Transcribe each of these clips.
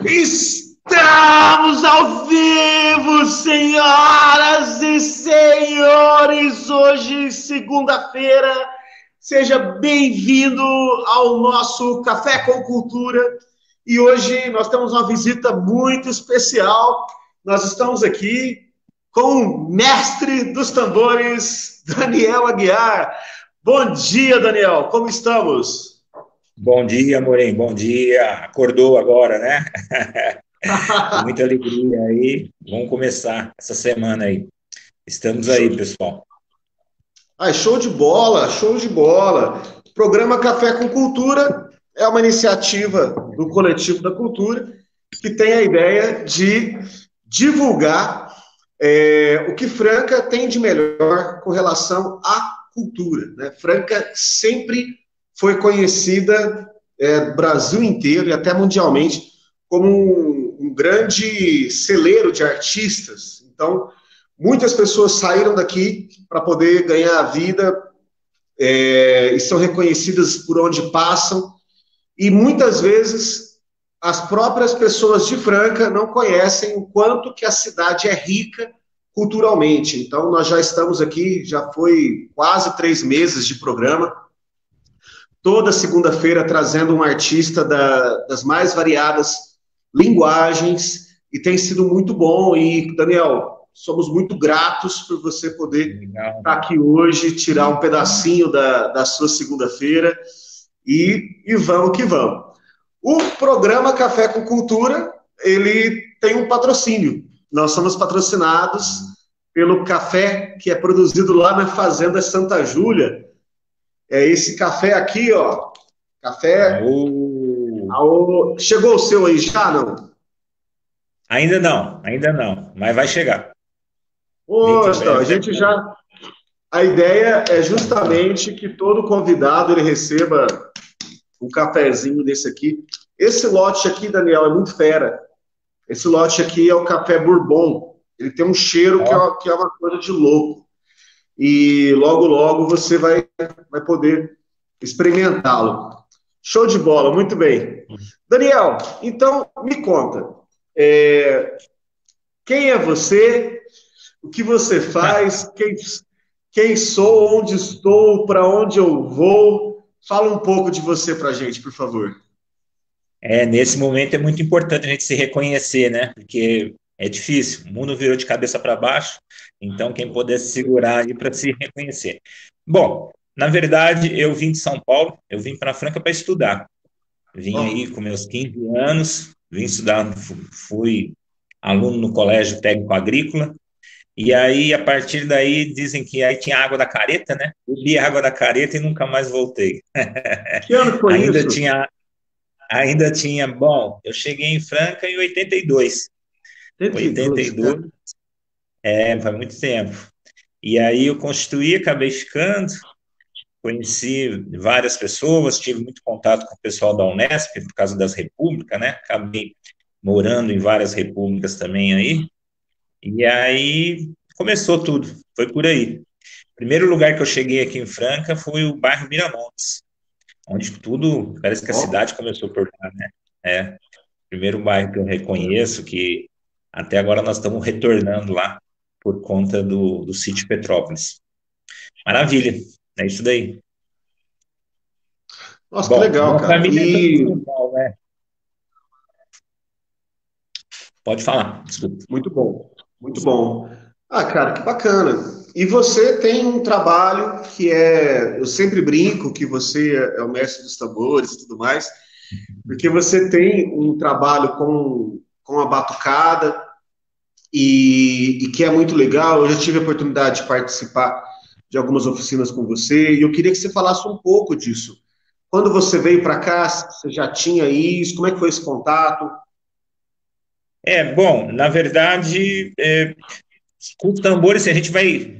Estamos ao vivo, senhoras e senhores, hoje, segunda-feira. Seja bem-vindo ao nosso Café com Cultura. E hoje nós temos uma visita muito especial. Nós estamos aqui com o mestre dos tambores, Daniel Aguiar. Bom dia, Daniel. Como estamos? Bom dia, Morim, bom dia. Acordou agora, né? Com muita alegria aí. Vamos começar essa semana aí. Estamos aí, pessoal. Show de bola, show de bola. O programa Café com Cultura é uma iniciativa do Coletivo da Cultura que tem a ideia de divulgar o que Franca tem de melhor com relação à cultura, né? Franca sempre foi conhecida Brasil inteiro e até mundialmente como um grande celeiro de artistas. Então, muitas pessoas saíram daqui para poder ganhar a vida e são reconhecidas por onde passam. E muitas vezes as próprias pessoas de Franca não conhecem o quanto que a cidade é rica culturalmente. Então, nós já estamos aqui, já foi quase 3 meses de programa, toda segunda-feira trazendo um artista das mais variadas linguagens, e tem sido muito bom. E, Daniel, somos muito gratos por você poder estar aqui hoje, tirar um pedacinho da sua segunda-feira, e vamos que vamos. O programa Café com Cultura, ele tem um patrocínio. Nós somos patrocinados pelo café que é produzido lá na Fazenda Santa Júlia. É esse café aqui, ó. Café. Chegou o seu aí já, não? Ainda não, mas vai chegar. Poxa, a gente já. A ideia é justamente que todo convidado ele receba um cafezinho desse aqui. Esse lote aqui, Daniel, é muito fera. Esse lote aqui é o café Bourbon. Ele tem um cheiro que é uma coisa de louco. E logo, logo você vai poder experimentá-lo. Show de bola, muito bem. Daniel, então me conta. Quem é você? O que você faz? Quem sou? Onde estou? Para onde eu vou? Fala um pouco de você para a gente, por favor. Nesse momento é muito importante a gente se reconhecer, né? Porque é difícil, o mundo virou de cabeça para baixo, então quem puder se segurar aí para se reconhecer. Bom, na verdade, eu vim de São Paulo, eu vim para Franca para estudar. Vim aí com meus 15 anos, vim estudar, fui aluno no Colégio Técnico Agrícola, e aí, a partir daí, dizem que aí tinha água da careta, né? Bebi água da careta e nunca mais voltei. Que ano foi ainda isso? ainda tinha, bom, eu cheguei em Franca em 82. 82, faz muito tempo. E aí eu constituí, acabei ficando, conheci várias pessoas, tive muito contato com o pessoal da Unesp, por causa das repúblicas, né? Acabei morando em várias repúblicas também aí. E aí começou tudo, foi por aí. O primeiro lugar que eu cheguei aqui em Franca foi o bairro Miramontes, onde tudo, parece que a cidade começou por lá, né? Primeiro bairro que eu reconheço, que até agora nós estamos retornando lá por conta do sítio Petrópolis. Maravilha, é isso daí. Nossa, que legal, minha cara. família é toda de São Paulo, né? Pode falar, desculpa. Muito bom, muito bom. Cara, que bacana. E você tem um trabalho que eu sempre brinco que você é o mestre dos tambores e tudo mais, porque você tem um trabalho com a batucada e que é muito legal. Eu já tive a oportunidade de participar de algumas oficinas com você e eu queria que você falasse um pouco disso. Quando você veio para cá, você já tinha isso? Como é que foi esse contato? Bom, na verdade, com os tambores, a gente vai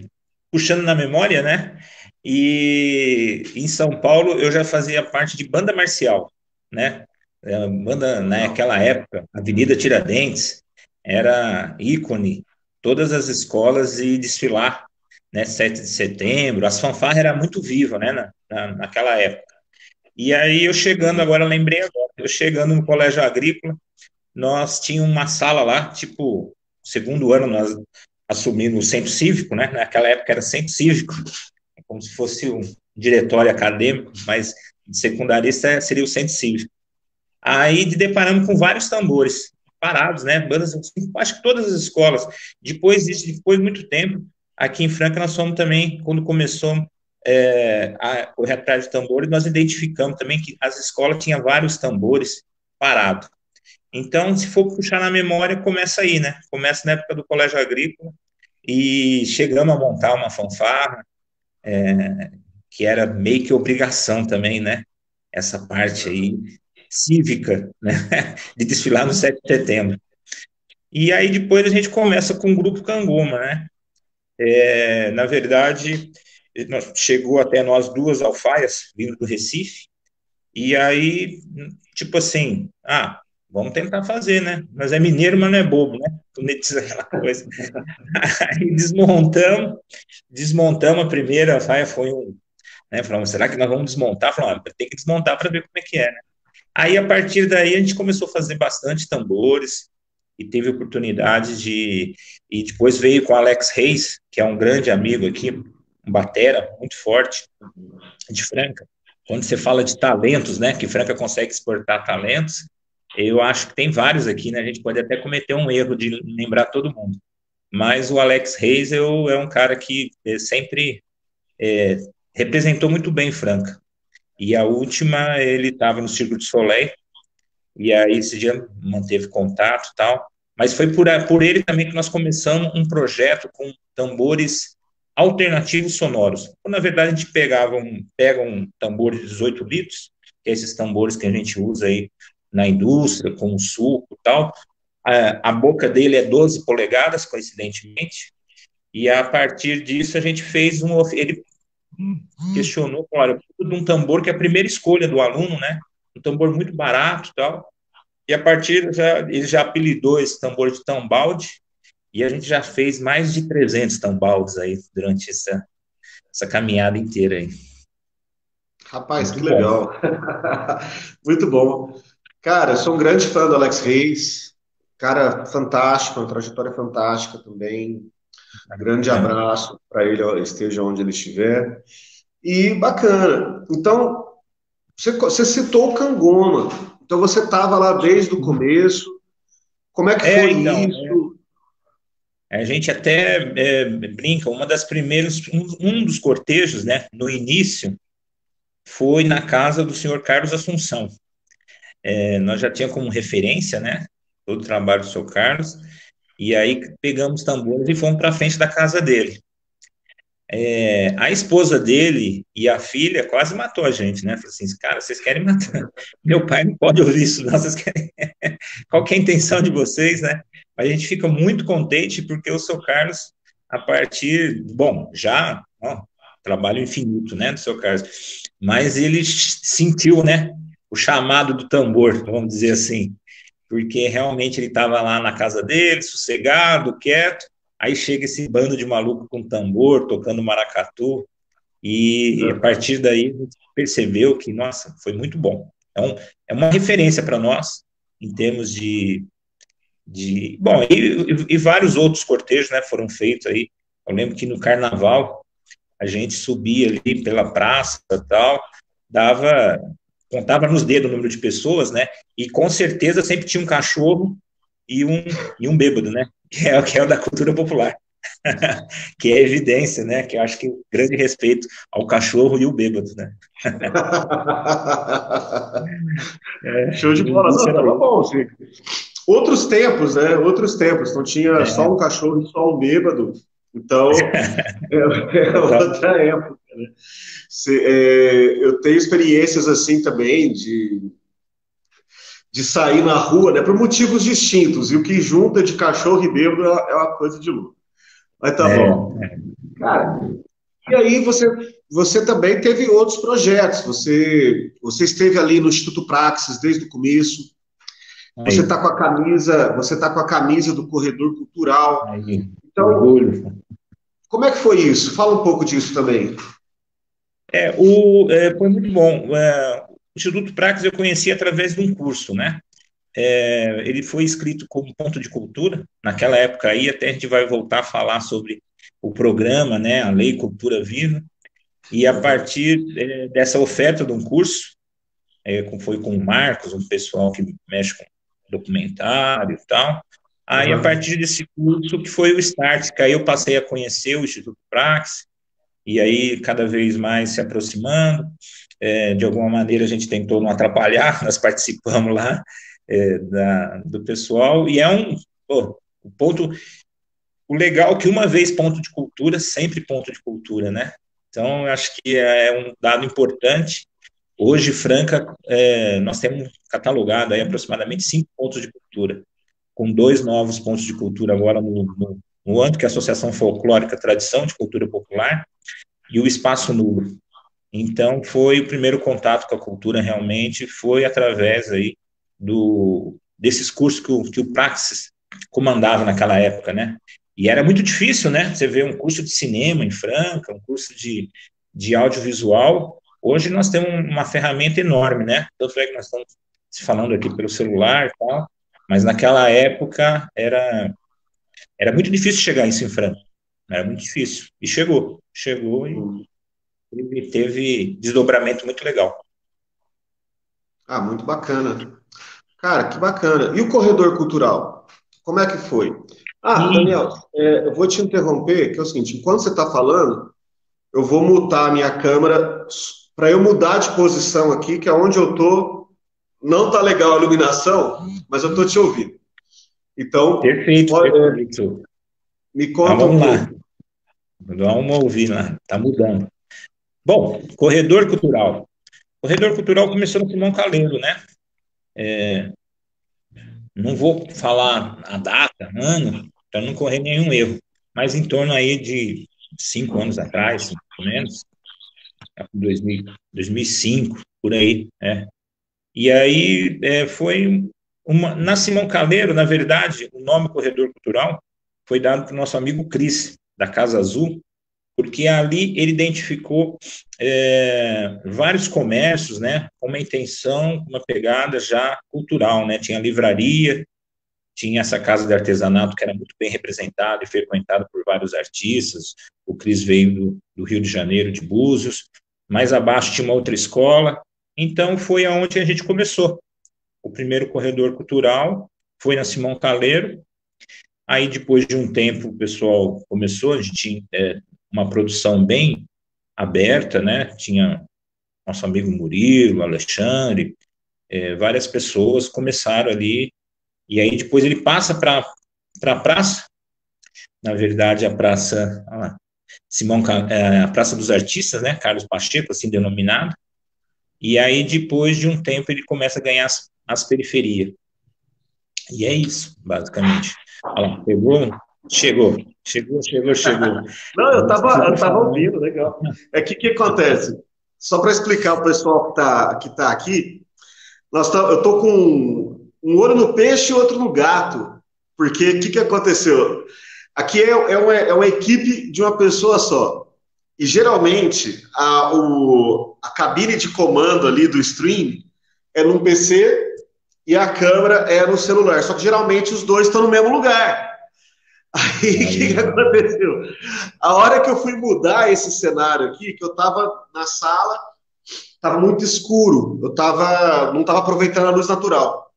puxando na memória, né? E em São Paulo eu já fazia parte de banda marcial, né? Banda naquela época, Avenida Tiradentes, era ícone, todas as escolas e desfilar, né? 7 de setembro, as fanfarras era muito viva, né? Naquela época. E aí eu chegando agora, lembrei agora, eu chegando no colégio agrícola, nós tínhamos uma sala lá, tipo, segundo ano nós assumimos o centro cívico, né? Naquela época era centro cívico, como se fosse um diretório acadêmico, mas de secundarista seria o centro cívico. Aí deparamos com vários tambores parados, né? Bandas, acho que todas as escolas. Depois disso, depois de muito tempo, aqui em Franca nós fomos também, quando começou a correr atrás de tambores, nós identificamos também que as escolas tinham vários tambores parados. Então, se for puxar na memória, começa aí, né? Começa na época do colégio agrícola e chegamos a montar uma fanfarra, que era meio que obrigação também, né? Essa parte aí cívica, né? De desfilar no 7 de setembro. E aí depois a gente começa com o Grupo Cangoma, né? Na verdade, chegou até nós duas alfaias, vindo do Recife, e aí, tipo assim, vamos tentar fazer, né? Mas é mineiro, mas não é bobo, né? Como diz aquela coisa. Aí desmontamos a primeira alfaia, foi né? Falamos, será que nós vamos desmontar? Falamos, tem que desmontar para ver como é que é, né? Aí, a partir daí, a gente começou a fazer bastante tambores e teve oportunidade de... E depois veio com o Alex Reis, que é um grande amigo aqui, um batera muito forte, de Franca. Quando você fala de talentos, né, que Franca consegue exportar talentos, eu acho que tem vários aqui, né? A gente pode até cometer um erro de lembrar todo mundo. Mas o Alex Reis é um cara que sempre representou muito bem Franca. E a última, ele estava no Circo de Soleil, e aí esse dia manteve contato e tal, mas foi por ele também que nós começamos um projeto com tambores alternativos sonoros. Então, na verdade, a gente pega um tambor de 18 litros, que é esses tambores que a gente usa aí na indústria, com o suco e tal. A boca dele é 12 polegadas, coincidentemente, e a partir disso a gente fez ele questionou, olha, eu preciso de um tambor que é a primeira escolha do aluno, né? Um tambor muito barato e tal. E a partir, ele já apelidou esse tambor de tambalde, e a gente já fez mais de 300 tambaldes aí durante essa caminhada inteira aí. Rapaz, muito que legal. Muito bom. Cara, eu sou um grande fã do Alex Reis, cara fantástico, uma trajetória fantástica também. Grande abraço para ele, esteja onde ele estiver. E bacana. Então, você citou o Cangoma. Então, você estava lá desde o começo. Como é que foi então, isso? A gente até brinca, um dos cortejos, né, no início, foi na casa do senhor Carlos Assunção. Nós já tínhamos como referência, né, todo o trabalho do senhor Carlos, e aí pegamos tambores e fomos para frente da casa dele. A esposa dele e a filha quase matou a gente, né? Falei assim, cara, vocês querem matar? Meu pai não pode ouvir isso, não. Vocês querem... Qual que é a intenção de vocês, né? A gente fica muito contente porque o seu Carlos, a partir, bom, já, trabalho infinito, né, do seu Carlos, mas ele sentiu, né, o chamado do tambor, vamos dizer assim, porque realmente ele estava lá na casa dele, sossegado, quieto. Aí chega esse bando de maluco com tambor, tocando maracatu, e a partir daí a gente percebeu que, nossa, foi muito bom. Então, é uma referência para nós, em termos bom, e vários outros cortejos, né, foram feitos aí. Eu lembro que no carnaval, a gente subia ali pela praça e tal, contava nos dedos o número de pessoas, né, e com certeza sempre tinha um cachorro e um bêbado, né? Que é o da cultura popular, que é evidência, né? Que eu acho que grande respeito ao cachorro e o bêbado, né? Show de bola, não, tava bom, sim. Outros tempos, né? Outros tempos, não tinha só um cachorro e só um bêbado, então é outra época, né? Eu tenho experiências assim também de sair na rua, né, por motivos distintos, e o que junta de cachorro e bêbado é uma coisa de louco. Mas tá bom. Cara, e aí você também teve outros projetos, você esteve ali no Instituto Praxis desde o começo, você está com a camisa do Corredor Cultural. Então, como é que foi isso? Fala um pouco disso também. Foi muito bom. O Instituto Praxis eu conheci através de um curso, né? Ele foi escrito como ponto de cultura, naquela época aí, até a gente vai voltar a falar sobre o programa, né, a Lei Cultura Viva, e a partir dessa oferta de um curso, foi com o Marcos, um pessoal que mexe com documentário e tal, aí a partir desse curso que foi o start, que aí eu passei a conhecer o Instituto Praxis, e aí cada vez mais se aproximando, de alguma maneira a gente tentou não atrapalhar, nós participamos lá, do pessoal, e o ponto, o legal é que uma vez ponto de cultura, sempre ponto de cultura, né? Então, eu acho que é um dado importante. Hoje, Franca, nós temos catalogado aí aproximadamente 5 pontos de cultura, com 2 novos pontos de cultura agora no âmbito que é a Associação Folclórica Tradição de Cultura Popular e o Espaço Nulo. Então, foi o primeiro contato com a cultura, realmente, foi através aí desses cursos que o Praxis comandava naquela época, né? E era muito difícil, né? Você vê um curso de cinema em Franca, um curso de audiovisual. Hoje nós temos uma ferramenta enorme, né? Tanto é que nós estamos se falando aqui pelo celular e tal, mas naquela época era muito difícil chegar isso em Franca. Era muito difícil. E chegou e teve desdobramento muito legal. Ah, muito bacana. Cara, que bacana. E o corredor cultural? Como é que foi? Ah, Daniel, eu vou te interromper, que é o seguinte, enquanto você está falando, eu vou mutar a minha câmera para eu mudar de posição aqui, que é onde eu tô. Não está legal a iluminação, mas eu estou te ouvindo. Então, perfeito. me conta vamos lá. Vamos ouvir lá, está mudando. Bom, corredor cultural. Corredor cultural começou no Simão Caleiro, né? Não vou falar a data, ano, para não correr nenhum erro, mas em torno aí de 5 anos atrás, pelo menos, 2005, por aí, né? E aí foi na Simão Caleiro, na verdade, o nome Corredor Cultural foi dado para o nosso amigo Cris, da Casa Azul, porque ali ele identificou vários comércios, né, com uma intenção, uma pegada já cultural, né, tinha livraria, tinha essa casa de artesanato que era muito bem representada e frequentada por vários artistas, o Cris veio do Rio de Janeiro, de Búzios, mais abaixo tinha uma outra escola, então foi aonde a gente começou, o primeiro corredor cultural foi na Simão Caleiro, aí depois de um tempo o pessoal começou, a gente tinha uma produção bem aberta, né? Tinha nosso amigo Murilo, Alexandre, várias pessoas começaram ali, e aí depois ele passa para a praça, na verdade a praça, a Praça dos Artistas, né? Carlos Pacheco, assim denominado, e aí depois de um tempo ele começa a ganhar as periferias. E é isso, basicamente. Olha lá, chegou. Não, eu tava ouvindo, legal. É que acontece? Só para explicar o pessoal que tá aqui, eu tô com um olho no peixe e outro no gato. Porque o que aconteceu? Aqui é uma equipe de uma pessoa só. E geralmente a cabine de comando ali do stream é num PC e a câmera é no celular. Só que geralmente os dois estão no mesmo lugar. Aí, o que aconteceu? A hora que eu fui mudar esse cenário aqui, que eu estava na sala, estava muito escuro, não estava aproveitando a luz natural.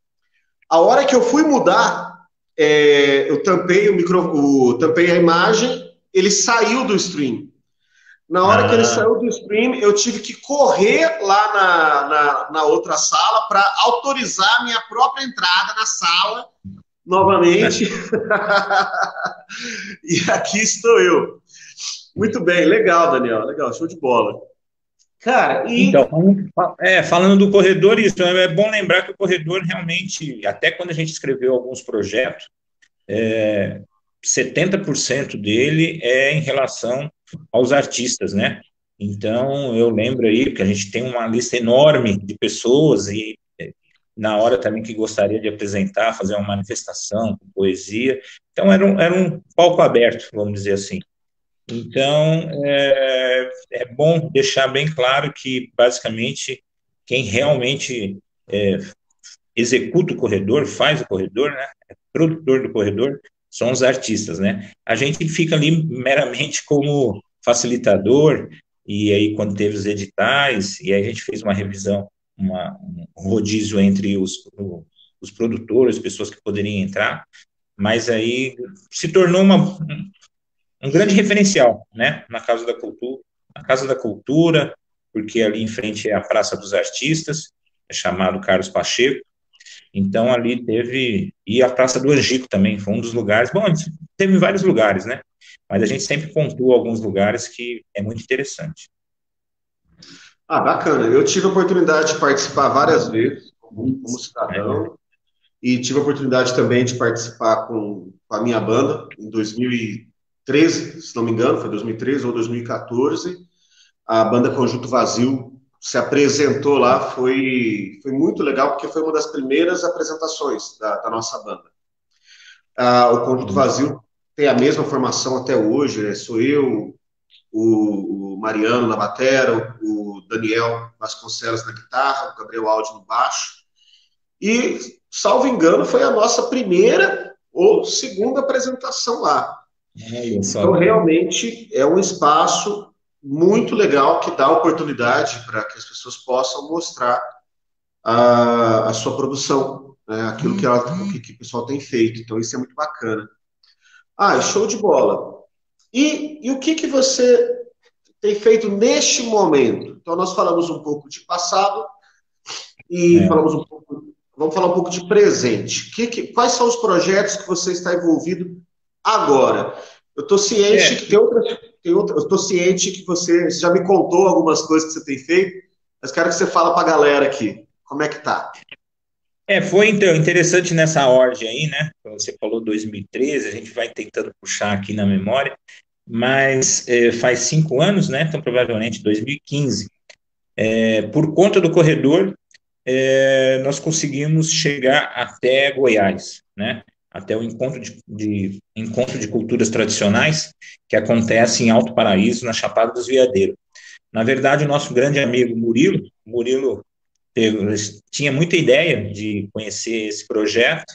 A hora que eu fui mudar, eu tampei tampei a imagem, ele saiu do stream. Na hora que ele saiu do stream, eu tive que correr lá na outra sala para autorizar a minha própria entrada na sala novamente. E aqui estou eu. Muito bem, legal, Daniel. Legal, show de bola. Cara, Então, falando do corredor, isso é bom lembrar que o corredor realmente, até quando a gente escreveu alguns projetos, 70% dele é em relação aos artistas, né? Então, eu lembro aí que a gente tem uma lista enorme de pessoas e na hora também que gostaria de apresentar, fazer uma manifestação com poesia. Então, era um palco aberto, vamos dizer assim. Então, é bom deixar bem claro que, basicamente, quem realmente executa o corredor, faz o corredor, né? É produtor do corredor, são os artistas, né? A gente fica ali meramente como facilitador, e aí quando teve os editais, e aí a gente fez uma revisão, um rodízio entre os produtores, pessoas que poderiam entrar, mas aí se tornou um grande referencial, né? Na Casa da Cultura, porque ali em frente é a Praça dos Artistas, é chamado Carlos Pacheco. Então, ali teve. E a Praça do Angico também, foi um dos lugares. Bom, teve vários lugares, né? Mas a gente sempre pontua alguns lugares que é muito interessante. Ah, bacana. Eu tive a oportunidade de participar várias vezes como cidadão e tive a oportunidade também de participar com a minha banda em 2013, se não me engano, foi 2013 ou 2014. A banda Conjunto Vazio se apresentou lá, foi muito legal, porque foi uma das primeiras apresentações da nossa banda. O Conjunto Vazio tem a mesma formação até hoje, né? Sou eu, o Mariano na batera, o Daniel Vasconcelos na guitarra, o Gabriel Aldi no baixo. E, salvo engano, foi a nossa primeira ou segunda apresentação lá. Então, realmente, é um espaço muito legal que dá oportunidade para que as pessoas possam mostrar a sua produção, né? Aquilo que o pessoal tem feito. Então, isso é muito bacana. Show de bola. E o que você tem feito neste momento? Então, nós falamos um pouco de passado e vamos falar um pouco de presente. Quais são os projetos que você está envolvido agora? Eu estou ciente que eu estou ciente que você já me contou algumas coisas que você tem feito, mas quero que você fale para a galera aqui. Como é que tá? Foi então interessante nessa ordem aí, né? Você falou 2013, a gente vai tentando puxar aqui na memória, mas faz 5 anos, né? Então provavelmente 2015. Por conta do corredor, nós conseguimos chegar até Goiás, né? Até o encontro de culturas tradicionais que acontece em Alto Paraíso, na Chapada dos Veadeiros. Na verdade, o nosso grande amigo Murilo tinha muita ideia de conhecer esse projeto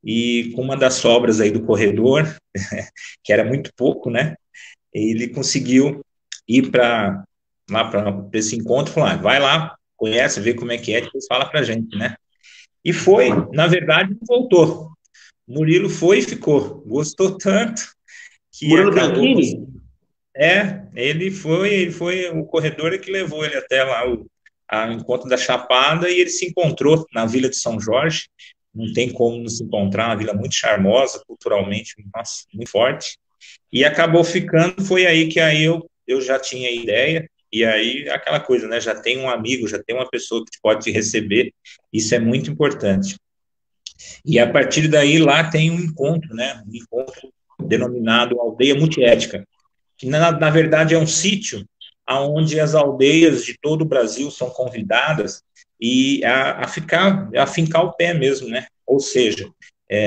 e com uma das obras aí do corredor, que era muito pouco, né? Ele conseguiu ir para esse encontro, falou, vai lá, conhece, vê como é que é, depois fala para a gente, né? E foi, na verdade, voltou. Murilo foi e ficou, gostou tanto que Murilo acabou. Bianchini? Ele foi o corredor que levou ele até lá ao encontro da Chapada e ele se encontrou na Vila de São Jorge. Não tem como não se encontrar, uma vila muito charmosa, culturalmente, nossa, muito forte. E acabou ficando, foi aí que eu já tinha ideia, e aí aquela coisa, né? Já tem um amigo, já tem uma pessoa que pode te receber, isso é muito importante. E a partir daí lá tem um encontro, né? Um encontro denominado Aldeia Multiética, que na verdade é um sítio onde as aldeias de todo o Brasil são convidadas e a fincar o pé mesmo, né? Ou seja,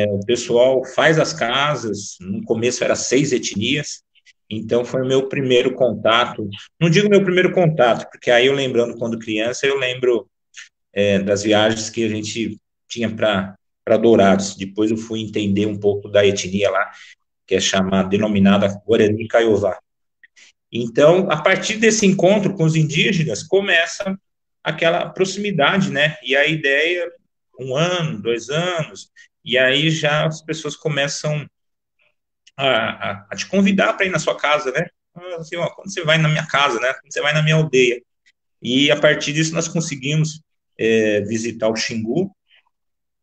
o pessoal faz as casas, no começo era 6 etnias, então foi o meu primeiro contato. Não digo meu primeiro contato, porque aí eu lembrando quando criança, eu lembro das viagens que a gente tinha para Dourados. Depois eu fui entender um pouco da etnia lá, que é chamada, denominada Guarani Kaiowá. Então, a partir desse encontro com os indígenas, começa aquela proximidade, né? E a ideia, 1 ano, 2 anos, e aí já as pessoas começam a te convidar para ir na sua casa, né? Assim, quando você vai na minha casa, né? Quando você vai na minha aldeia. E a partir disso nós conseguimos visitar o Xingu,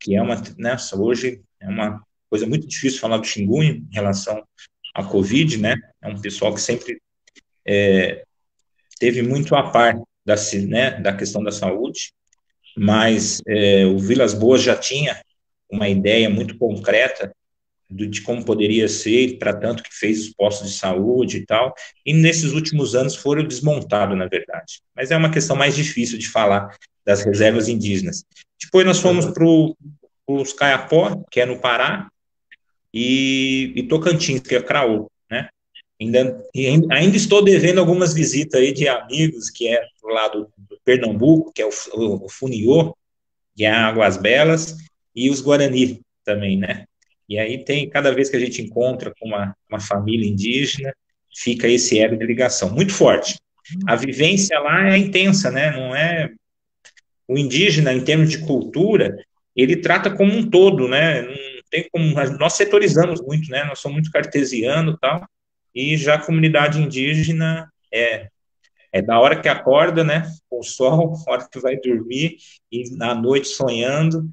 que é né, hoje é uma coisa muito difícil falar do Xingu em relação à Covid, né? É um pessoal que sempre teve muito a par da questão da saúde, mas o Vilas Boas já tinha uma ideia muito concreta de como poderia ser, para tanto que fez os postos de saúde e tal, e nesses últimos anos foram desmontados, na verdade. Mas é uma questão mais difícil de falar das reservas indígenas. Depois nós fomos para os Caiapó, que é no Pará, e Tocantins, que é Craô, né? Ainda estou devendo algumas visitas aí de amigos que é do lado do Pernambuco, que é o Funiô, que é Águas Belas, e os Guarani também, né? E aí tem, cada vez que a gente encontra com uma família indígena, fica esse elo de ligação muito forte. A vivência lá é intensa, né? Não é o indígena em termos de cultura, ele trata como um todo, né? Não tem como nós setorizamos muito, né? Nós somos muito cartesiano, tal, e já a comunidade indígena é da hora que acorda, né? Com o sol, a hora que vai dormir e na noite sonhando,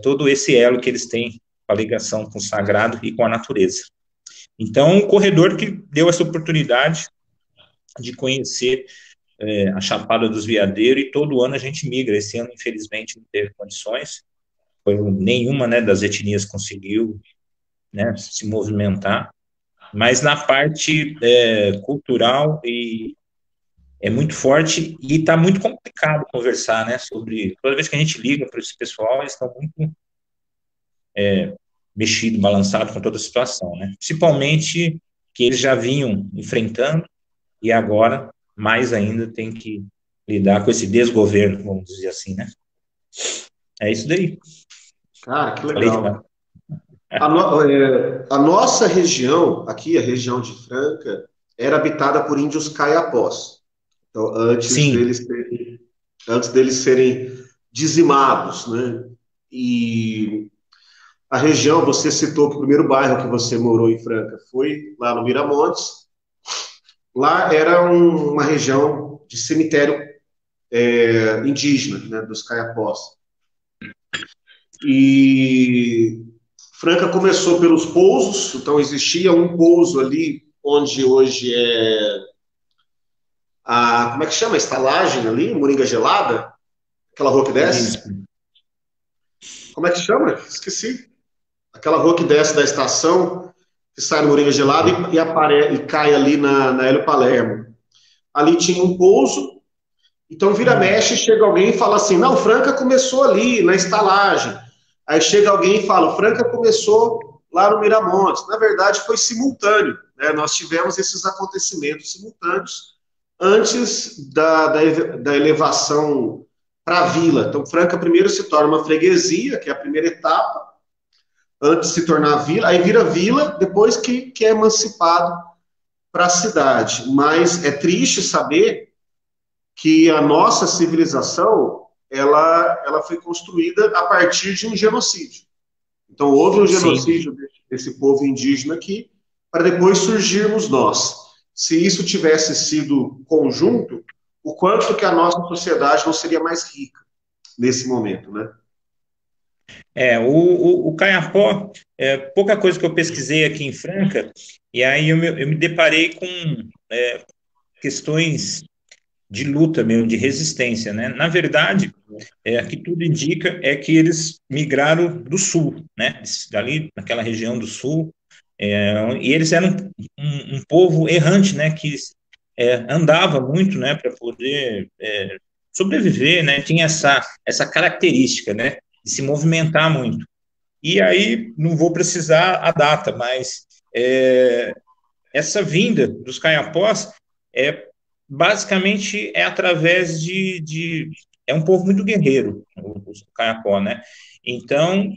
todo esse elo que eles têm com a ligação com o sagrado e com a natureza. Então, o corredor que deu essa oportunidade de conhecer a Chapada dos Veadeiros, e todo ano a gente migra. Esse ano, infelizmente, não teve condições, nenhuma, né, das etnias conseguiu, né, se movimentar, mas na parte cultural é muito forte e está muito complicado conversar, né, sobre, toda vez que a gente liga para esse pessoal, eles estão muito mexidos, balançados com toda a situação, né, principalmente que eles já vinham enfrentando e agora, mais ainda, tem que lidar com esse desgoverno, vamos dizer assim, né. É isso daí. Cara, que Falei legal. demais. A nossa região, aqui, a região de Franca, era habitada por índios caiapós. Então, Sim, antes deles serem dizimados, né? E a região, você citou que o primeiro bairro que você morou em Franca foi lá no Miramontes. Lá era uma região de cemitério indígena, né, dos caiapós. E Franca começou pelos pousos, então existia um pouso ali onde hoje como é que chama? A estalagem ali, Moringa Gelada, aquela rua que desce. isso. Como é que chama? Esqueci. Aquela rua que desce da estação, que sai no Moringa Gelada e cai ali na Hélio Palermo. Ali tinha um pouso, então vira mexe, chega alguém e fala assim, não, Franca começou ali, na estalagem. Aí chega alguém e fala, Franca começou lá no Miramontes. Na verdade, foi simultâneo, né? Nós tivemos esses acontecimentos simultâneos antes da elevação para a vila. Então, Franca primeiro se torna uma freguesia, que é a primeira etapa, antes de se tornar vila, aí vira vila depois que é emancipado para a cidade. Mas é triste saber que a nossa civilização ela foi construída a partir de um genocídio. Então, houve um Sim. genocídio desse povo indígena aqui, para depois surgirmos nós. Se isso tivesse sido conjunto, o quanto que a nossa sociedade não seria mais rica nesse momento, né? O Caiapó, pouca coisa que eu pesquisei aqui em Franca, e aí eu me deparei com questões de luta mesmo, de resistência, né? Na verdade, aqui tudo indica é que eles migraram do sul, né? Dali, naquela região do sul, e eles eram um povo errante, né? Que andava muito, né? Para poder sobreviver, né? Tinha essa característica, né? De se movimentar muito. E aí, não vou precisar a data, mas essa vinda dos caiapós basicamente é através é um povo muito guerreiro, os caiapó, né? Então,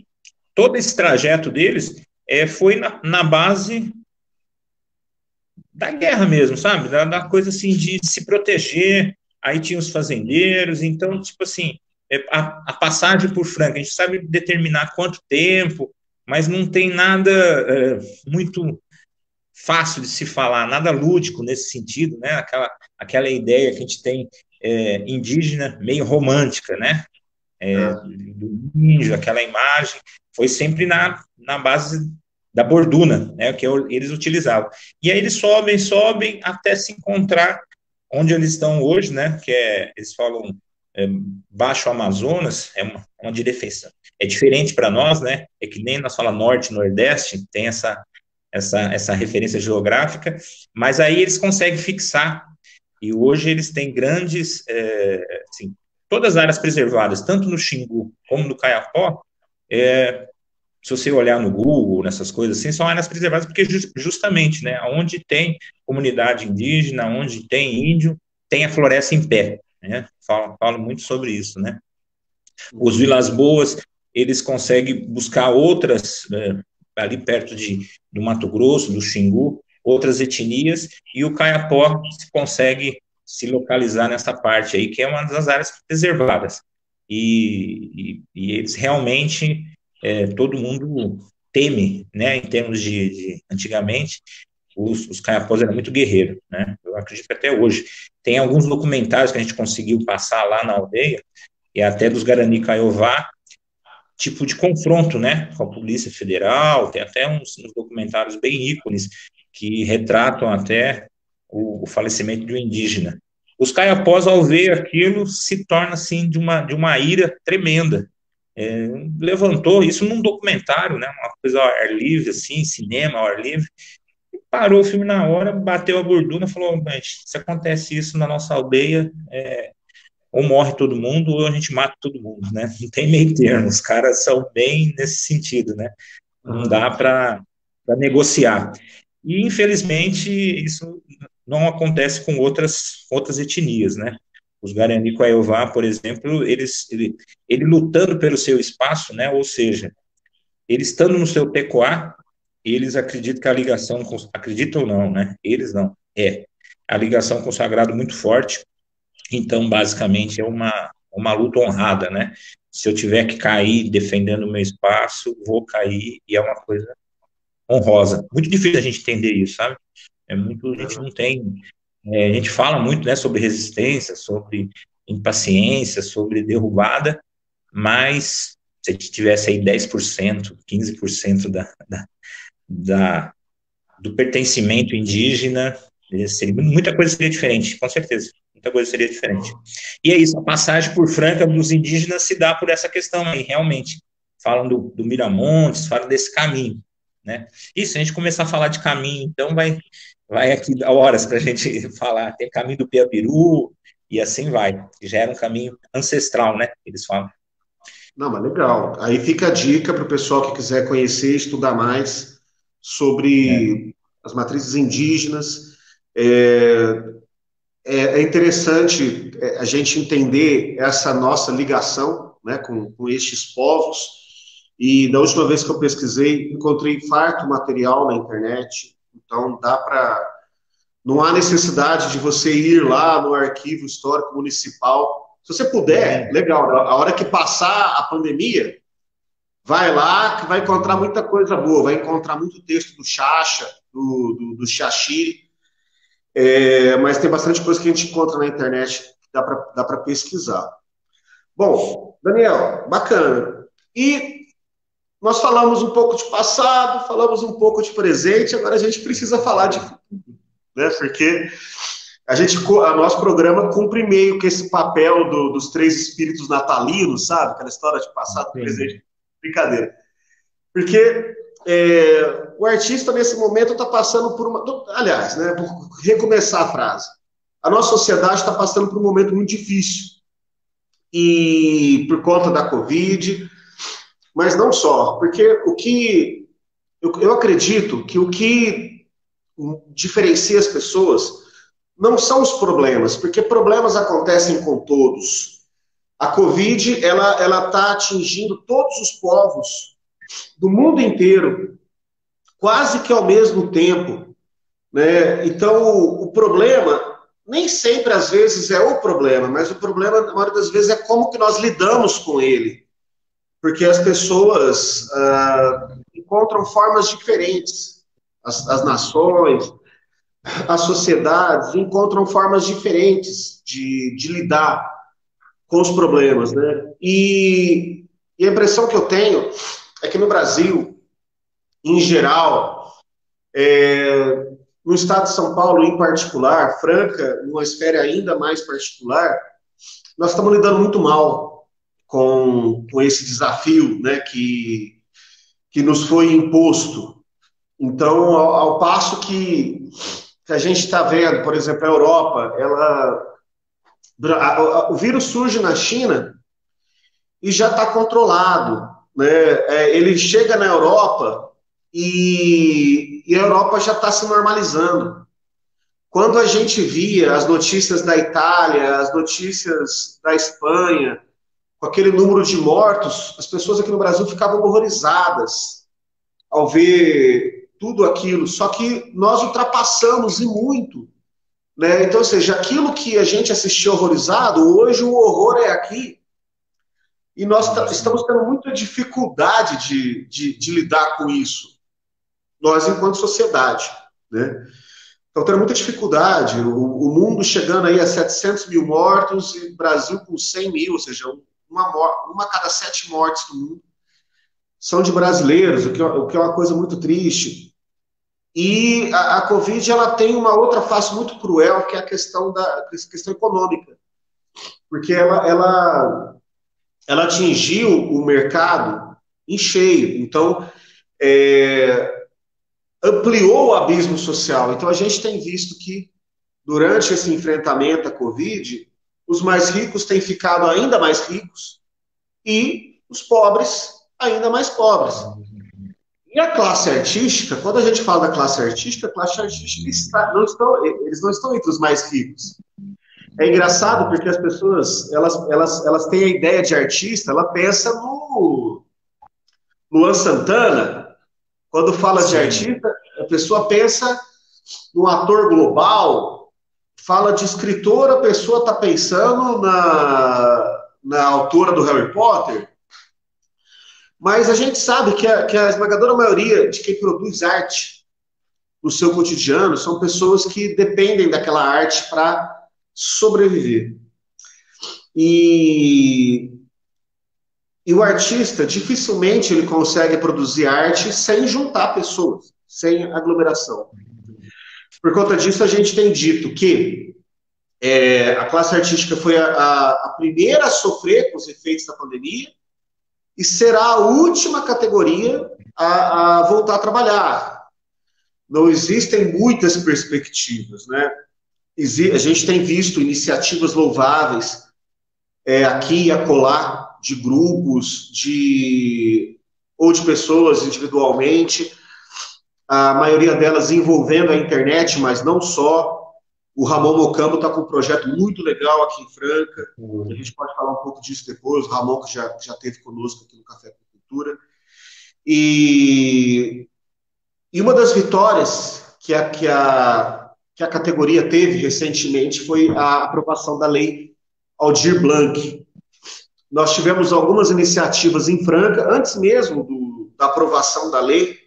todo esse trajeto deles foi na base da guerra mesmo, sabe? Da coisa assim de se proteger. Aí tinha os fazendeiros, então, tipo assim, a passagem por Franca, a gente sabe determinar quanto tempo, mas não tem nada muito fácil de se falar, nada lúdico nesse sentido, né? Aquela ideia que a gente tem indígena meio romântica, né? Do índio, aquela imagem, foi sempre na base da borduna, né? Que eles utilizavam. E aí eles sobem até se encontrar onde eles estão hoje, né? Eles falam Baixo Amazonas, uma direção. É diferente para nós, né? É que nem nós falamos norte, nordeste, tem essa referência geográfica, mas aí eles conseguem fixar, e hoje eles têm grandes, assim, todas as áreas preservadas, tanto no Xingu como no Caiapó, se você olhar no Google, nessas coisas assim, são áreas preservadas porque justamente, né, onde tem comunidade indígena, onde tem índio, tem a floresta em pé, né? Falo muito sobre isso, né? Os Vilas Boas, eles conseguem buscar outras, ali perto do Mato Grosso, do Xingu, outras etnias, e o Caiapó consegue se localizar nessa parte aí, que é uma das áreas preservadas. E eles realmente, todo mundo teme, né, em termos antigamente, os Caiapós eram muito guerreiros, né, eu acredito que até hoje. Tem alguns documentários que a gente conseguiu passar lá na aldeia, e até dos Guarani Kaiowá, tipo de confronto, né, com a Polícia Federal, tem até uns documentários bem ícones que retratam até o falecimento de um indígena. Os Caiapós, ao ver aquilo, se torna, assim, de uma ira tremenda. Levantou isso num documentário, né, uma coisa ao ar livre, assim, cinema ao ar livre, parou o filme na hora, bateu a borduna, falou, se acontece isso na nossa aldeia, ou morre todo mundo, ou a gente mata todo mundo, né? Não tem meio termo, os caras são bem nesse sentido, né? Não dá para negociar. E, infelizmente, isso não acontece com outras etnias, né? Os Guarani Kaiowá, por exemplo, ele lutando pelo seu espaço, né? Ou seja, eles estando no seu tecoá, eles acreditam que a ligação, acreditam ou não, né? Eles não, a ligação com o sagrado muito forte. Então, basicamente, é uma luta honrada, né? Se eu tiver que cair defendendo o meu espaço, vou cair, e é uma coisa honrosa. Muito difícil a gente entender isso, sabe? A gente não tem, a gente fala muito, né, sobre resistência, sobre impaciência, sobre derrubada, mas se a gente tivesse aí 10%, 15% do pertencimento indígena, muita coisa seria diferente, com certeza. Muita coisa seria diferente. E é isso, a passagem por Franca dos indígenas se dá por essa questão aí, realmente. Falam do Miramontes, falam desse caminho, né? E se a gente começar a falar de caminho, então vai aqui horas para a gente falar. Tem caminho do Piapiru, e assim vai. Já era um caminho ancestral, né? Eles falam. Não, mas legal. Aí fica a dica para o pessoal que quiser conhecer, estudar mais sobre as matrizes indígenas. É interessante a gente entender essa nossa ligação, né, com estes povos. E da última vez que eu pesquisei, encontrei farto material na internet. Então dá para. Não há necessidade de você ir lá no arquivo histórico municipal. Se você puder, legal. A hora que passar a pandemia, vai lá que vai encontrar muita coisa boa. Vai encontrar muito texto do Xaxa, do Xaxiri. Mas tem bastante coisa que a gente encontra na internet que dá para pesquisar. Bom, Daniel, bacana. E nós falamos um pouco de passado, falamos um pouco de presente, agora a gente precisa falar de futuro, né? Porque a nosso programa cumpre meio que esse papel dos três espíritos natalinos, sabe? Aquela história de passado, presente, brincadeira. Porque o artista, nesse momento, está passando por uma... Aliás, né, por recomeçar a frase, a nossa sociedade está passando por um momento muito difícil. E por conta da Covid, mas não só, porque eu acredito que o que diferencia as pessoas não são os problemas, porque problemas acontecem com todos. A Covid, ela está atingindo todos os povos do mundo inteiro, quase que ao mesmo tempo, né? Então, o problema, nem sempre, às vezes, é o problema, mas o problema, na maioria das vezes, é como que nós lidamos com ele. Porque as pessoas encontram formas diferentes. As nações, as sociedades encontram formas diferentes de lidar com os problemas, né? E a impressão que eu tenho é que no Brasil, em geral, no estado de São Paulo em particular, Franca, numa esfera ainda mais particular, nós estamos lidando muito mal com esse desafio, né, que nos foi imposto. Então, ao passo que a gente está vendo, por exemplo, a Europa, o vírus surge na China e já está controlado. né, ele chega na Europa e a Europa já está se normalizando. Quando a gente via as notícias da Itália, as notícias da Espanha, com aquele número de mortos, as pessoas aqui no Brasil ficavam horrorizadas ao ver tudo aquilo. Só que nós ultrapassamos e muito, né? Então, ou seja, aquilo que a gente assistia horrorizado, hoje o horror é aqui. E nós estamos tendo muita dificuldade de lidar com isso, nós enquanto sociedade, né? Então, tendo muita dificuldade, o mundo chegando aí a 700 mil mortos e o Brasil com 100 mil, ou seja, uma a cada 7 mortes do mundo são de brasileiros, o que é uma coisa muito triste. E a Covid ela tem uma outra face muito cruel, que é a questão econômica, porque ela atingiu o mercado em cheio. Então, ampliou o abismo social. Então, a gente tem visto que, durante esse enfrentamento à Covid, os mais ricos têm ficado ainda mais ricos e os pobres ainda mais pobres. E a classe artística, quando a gente fala da classe artística eles não estão entre os mais ricos. É engraçado porque as pessoas, elas têm a ideia de artista, ela pensa no Luan Santana. Quando fala de artista, a pessoa pensa no ator global. Fala de escritor, a pessoa está pensando na autora do Harry Potter. Mas a gente sabe que a esmagadora maioria de quem produz arte no seu cotidiano são pessoas que dependem daquela arte para sobreviver. E o artista, dificilmente ele consegue produzir arte sem juntar pessoas, sem aglomeração. Por conta disso, a gente tem dito que a classe artística foi a primeira a sofrer com os efeitos da pandemia e será a última categoria a voltar a trabalhar. Não existem muitas perspectivas, né? A gente tem visto iniciativas louváveis aqui e acolá, de grupos, ou de pessoas individualmente, a maioria delas envolvendo a internet, mas não só. O Ramon Mocambo está com um projeto muito legal aqui em Franca, a gente pode falar um pouco disso depois, o Ramon que já esteve conosco aqui no Café com Cultura. E uma das vitórias que a categoria teve recentemente foi a aprovação da Lei Aldir Blanc. Nós tivemos algumas iniciativas em Franca, antes mesmo da aprovação da lei.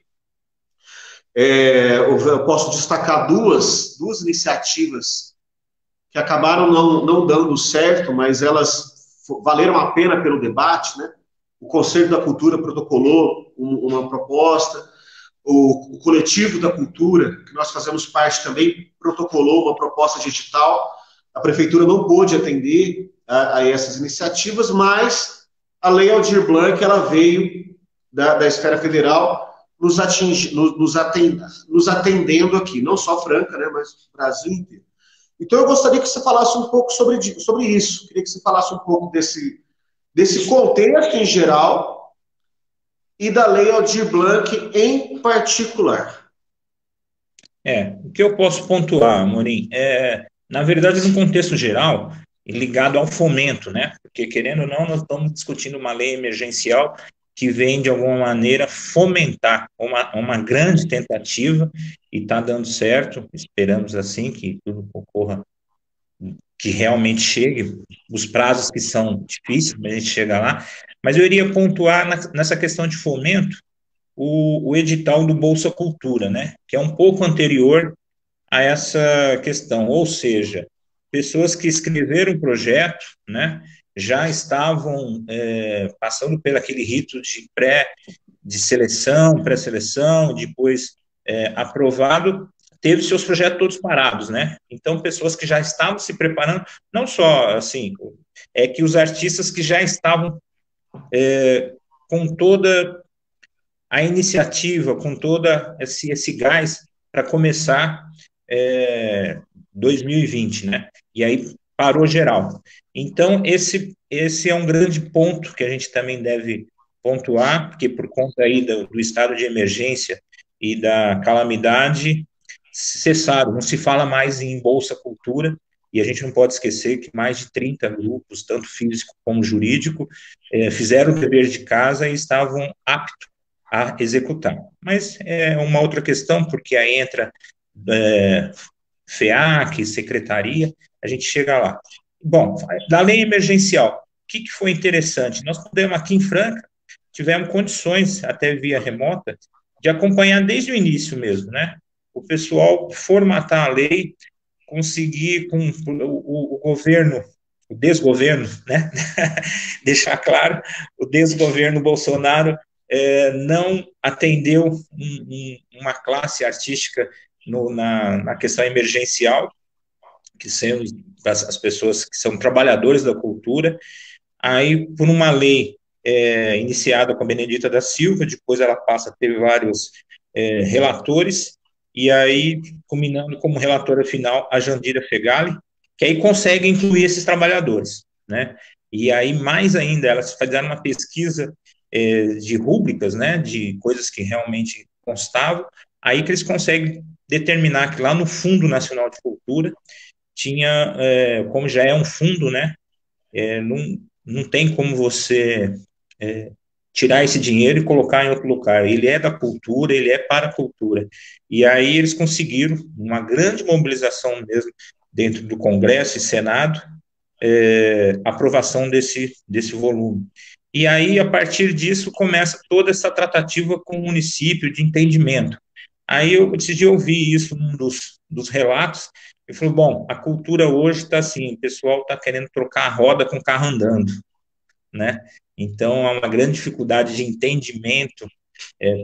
Eu posso destacar duas iniciativas que acabaram não dando certo, mas elas valeram a pena pelo debate, né? O Conselho da Cultura protocolou uma proposta, o Coletivo da Cultura, que nós fazemos parte também, protocolou uma proposta de edital. A Prefeitura não pôde atender a essas iniciativas, mas a Lei Aldir Blanc ela veio da esfera federal nos atendendo aqui, não só Franca, né, mas o Brasil inteiro. Então, eu gostaria que você falasse um pouco sobre isso. Queria que você falasse um pouco desse contexto em geral e da Lei Aldir Blanc em particular. O que eu posso pontuar, Amorim, na verdade, no contexto geral, ligado ao fomento, né? Porque, querendo ou não, nós estamos discutindo uma lei emergencial que vem, de alguma maneira, fomentar uma grande tentativa, e está dando certo, esperamos assim que tudo ocorra, que realmente chegue, os prazos que são difíceis, mas a gente chega lá. Mas eu iria pontuar nessa questão de fomento o edital do Bolsa Cultura, né? Que é um pouco anterior a essa questão, ou seja, pessoas que escreveram o projeto, né, já estavam passando por aquele rito de seleção, pré-seleção, depois aprovado, teve seus projetos todos parados, né? Então, pessoas que já estavam se preparando, não só assim, que os artistas que já estavam com toda a iniciativa, com toda esse gás para começar 2020, né? E aí parou geral. Então, esse é um grande ponto que a gente também deve pontuar, porque por conta aí do estado de emergência e da calamidade, cessaram, não se fala mais em Bolsa Cultura, e a gente não pode esquecer que mais de 30 grupos, tanto físico como jurídico, fizeram o dever de casa e estavam aptos a executar. Mas é uma outra questão, porque aí entra FEAC, secretaria, a gente chega lá. Bom, da lei emergencial, o que foi interessante? Nós pudemos aqui em Franca, tivemos condições, até via remota, de acompanhar desde o início mesmo, né? O pessoal formatar a lei, conseguir com o governo, o desgoverno, né? Deixar claro, o desgoverno Bolsonaro não atendeu uma classe artística na questão emergencial, que são as pessoas que são trabalhadores da cultura. Aí, por uma lei iniciada com a Benedita da Silva, depois ela passa a ter vários relatores, e aí, culminando como relatora final a Jandira Fegali, que aí consegue incluir esses trabalhadores, né? E aí, mais ainda, elas fizeram uma pesquisa de rúbricas, né, de coisas que realmente constavam, aí que eles conseguem determinar que lá no Fundo Nacional de Cultura tinha, como já é um fundo, né, não tem como você tirar esse dinheiro e colocar em outro lugar. Ele é da cultura, ele é para a cultura. E aí eles conseguiram uma grande mobilização mesmo dentro do Congresso e Senado, aprovação desse volume. E aí, a partir disso, começa toda essa tratativa com o município de entendimento. Aí eu decidi ouvir isso num dos relatos, e falou, bom, a cultura hoje está assim, o pessoal está querendo trocar a roda com o carro andando, né? Então, há uma grande dificuldade de entendimento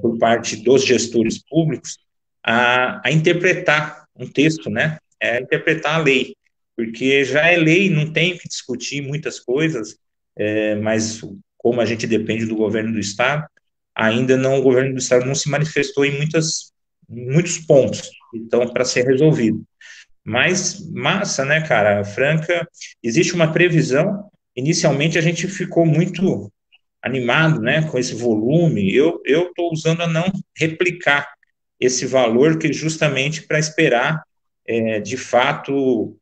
por parte dos gestores públicos a interpretar um texto, né? Interpretar a lei, porque já é lei, não tem que discutir muitas coisas, mas como a gente depende do governo do Estado, ainda não, o governo do Estado não se manifestou em muitos pontos, então, para ser resolvido. Mas, massa, né, cara? Franca, existe uma previsão, inicialmente a gente ficou muito animado, né, com esse volume. Eu estou usando a não replicar esse valor, que justamente para esperar, de fato,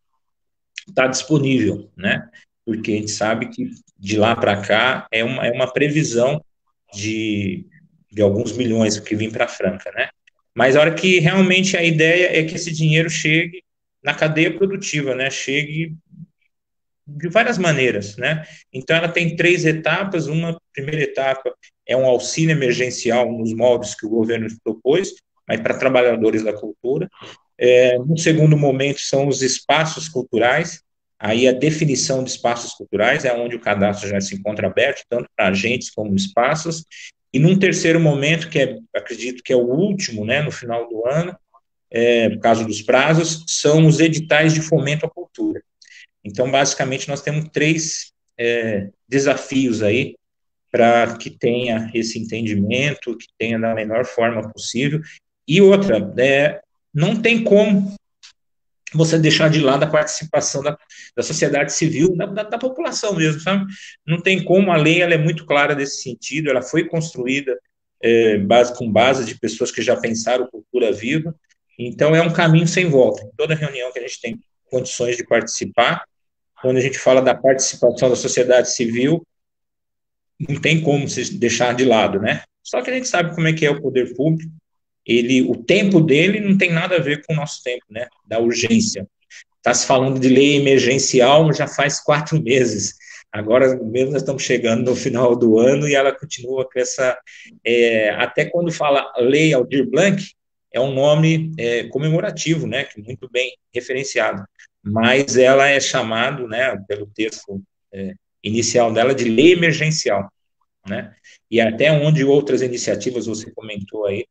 estar disponível, né? Porque a gente sabe que de lá para cá é uma previsão de alguns milhões que vem para Franca, né? Mas a hora que realmente a ideia é que esse dinheiro chegue na cadeia produtiva, né? Chegue de várias maneiras, né? Então, ela tem 3 etapas. Uma primeira etapa é um auxílio emergencial nos moldes que o governo propôs, mas para trabalhadores da cultura. No segundo momento, são os espaços culturais. Aí, a definição de espaços culturais é onde o cadastro já se encontra aberto, tanto para agentes como espaços. E num terceiro momento, acredito que é o último, né, no final do ano, por causa dos prazos, são os editais de fomento à cultura. Então, basicamente, nós temos 3 desafios aí para que tenha esse entendimento, que tenha da melhor forma possível. E outra, não tem como você deixar de lado a participação da sociedade civil, da população mesmo, sabe? Não tem como, a lei ela é muito clara nesse sentido, ela foi construída com base de pessoas que já pensaram cultura viva, então é um caminho sem volta. Em toda reunião que a gente tem condições de participar, quando a gente fala da participação da sociedade civil, não tem como se deixar de lado, né? Só que a gente sabe como é que é o poder público, o tempo dele não tem nada a ver com o nosso tempo, né? Da urgência. Está se falando de lei emergencial já faz 4 meses. Agora mesmo nós estamos chegando no final do ano e ela continua com essa... até quando fala Lei Aldir Blanc, é um nome comemorativo, né? Que muito bem referenciado. Mas ela é chamada, né, pelo texto inicial dela, de lei emergencial, né? E até onde outras iniciativas você comentou aí,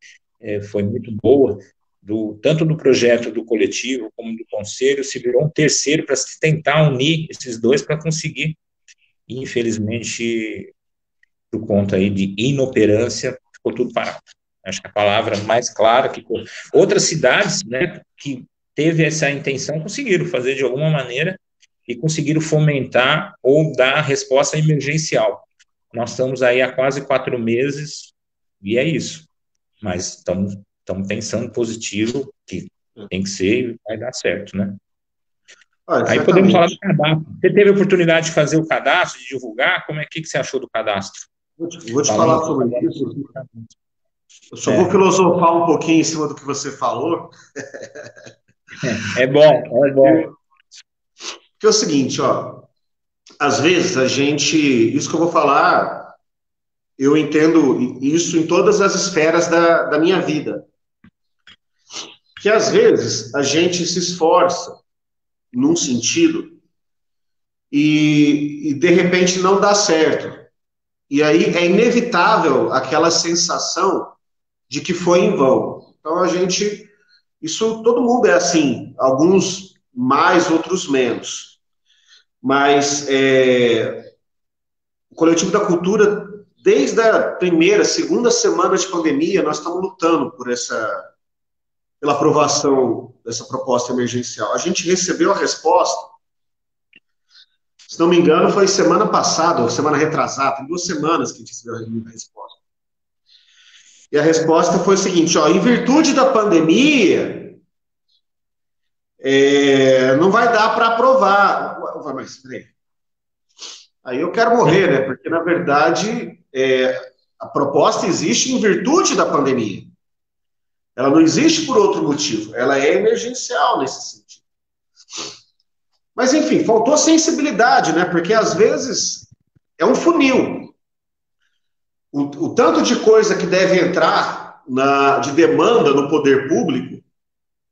foi muito boa, tanto do projeto do coletivo como do conselho, se virou um terceiro para se tentar unir esses dois para conseguir, infelizmente, por conta aí de inoperância, ficou tudo parado. Acho que a palavra mais clara que outras cidades, né, que teve essa intenção, conseguiram fazer de alguma maneira e conseguiram fomentar ou dar resposta emergencial. nós estamos aí há quase 4 meses e é isso. Mas estamos pensando positivo, que tem que ser e vai dar certo, né? Aí podemos falar do cadastro. Você teve a oportunidade de fazer o cadastro, de divulgar? Como é que você achou do cadastro? Vou te falar sobre isso. Eu só vou filosofar um pouquinho em cima do que você falou. É bom, é bom. Porque é o seguinte, ó, às vezes a gente, isso que eu vou falar, eu entendo isso em todas as esferas da minha vida. Que às vezes a gente se esforça num sentido e de repente não dá certo. E aí é inevitável aquela sensação de que foi em vão. Então a gente, isso todo mundo é assim, alguns mais, outros menos. Mas o Coletivo da Cultura, desde a primeira, segunda semana de pandemia, nós estamos lutando pela aprovação dessa proposta emergencial. A gente recebeu a resposta, se não me engano, foi semana passada, ou semana retrasada, tem 2 semanas que a gente recebeu a resposta. E a resposta foi o seguinte, ó, em virtude da pandemia, não vai dar para aprovar. Mas, peraí. Aí eu quero morrer, né? Porque, na verdade, a proposta existe em virtude da pandemia. Ela não existe por outro motivo. Ela é emergencial nesse sentido. Mas, enfim, faltou sensibilidade, né? Porque, às vezes, é um funil. O tanto de coisa que deve entrar de demanda no poder público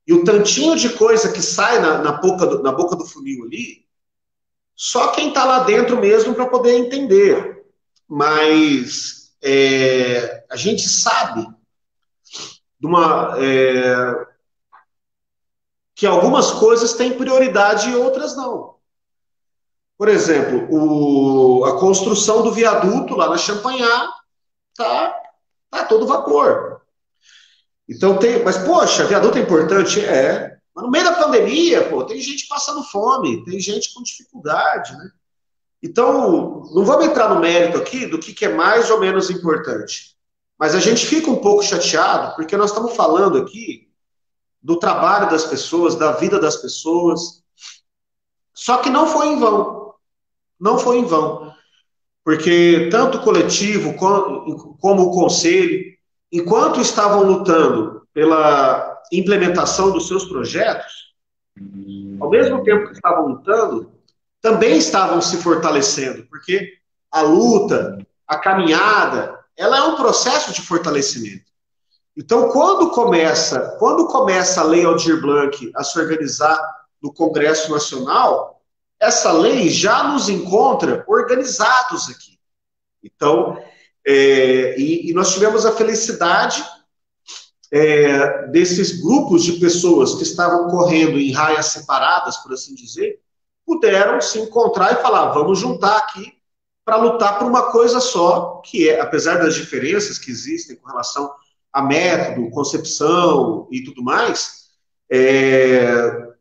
e o tantinho de coisa que sai na boca do funil ali, só quem está lá dentro mesmo para poder entender. Mas a gente sabe que algumas coisas têm prioridade e outras não. Por exemplo, a construção do viaduto lá na Champanhar tá a todo vapor. Então mas poxa, viaduto é importante? Mas no meio da pandemia, pô, tem gente passando fome, tem gente com dificuldade, né? Então, não vamos entrar no mérito aqui do que é mais ou menos importante. Mas a gente fica um pouco chateado, porque nós estamos falando aqui do trabalho das pessoas, da vida das pessoas. Só que não foi em vão. Não foi em vão. Porque tanto o coletivo como o conselho, enquanto estavam lutando pela implementação dos seus projetos, ao mesmo tempo que estavam lutando, também estavam se fortalecendo, porque a luta, a caminhada, ela é um processo de fortalecimento. Então, quando começa a Lei Aldir Blanc a se organizar no Congresso Nacional, essa lei já nos encontra organizados aqui. Então, e nós tivemos a felicidade desses grupos de pessoas que estavam correndo em raias separadas, por assim dizer, puderam se encontrar e falar, vamos juntar aqui para lutar por uma coisa só, que apesar das diferenças que existem com relação a método, concepção e tudo mais,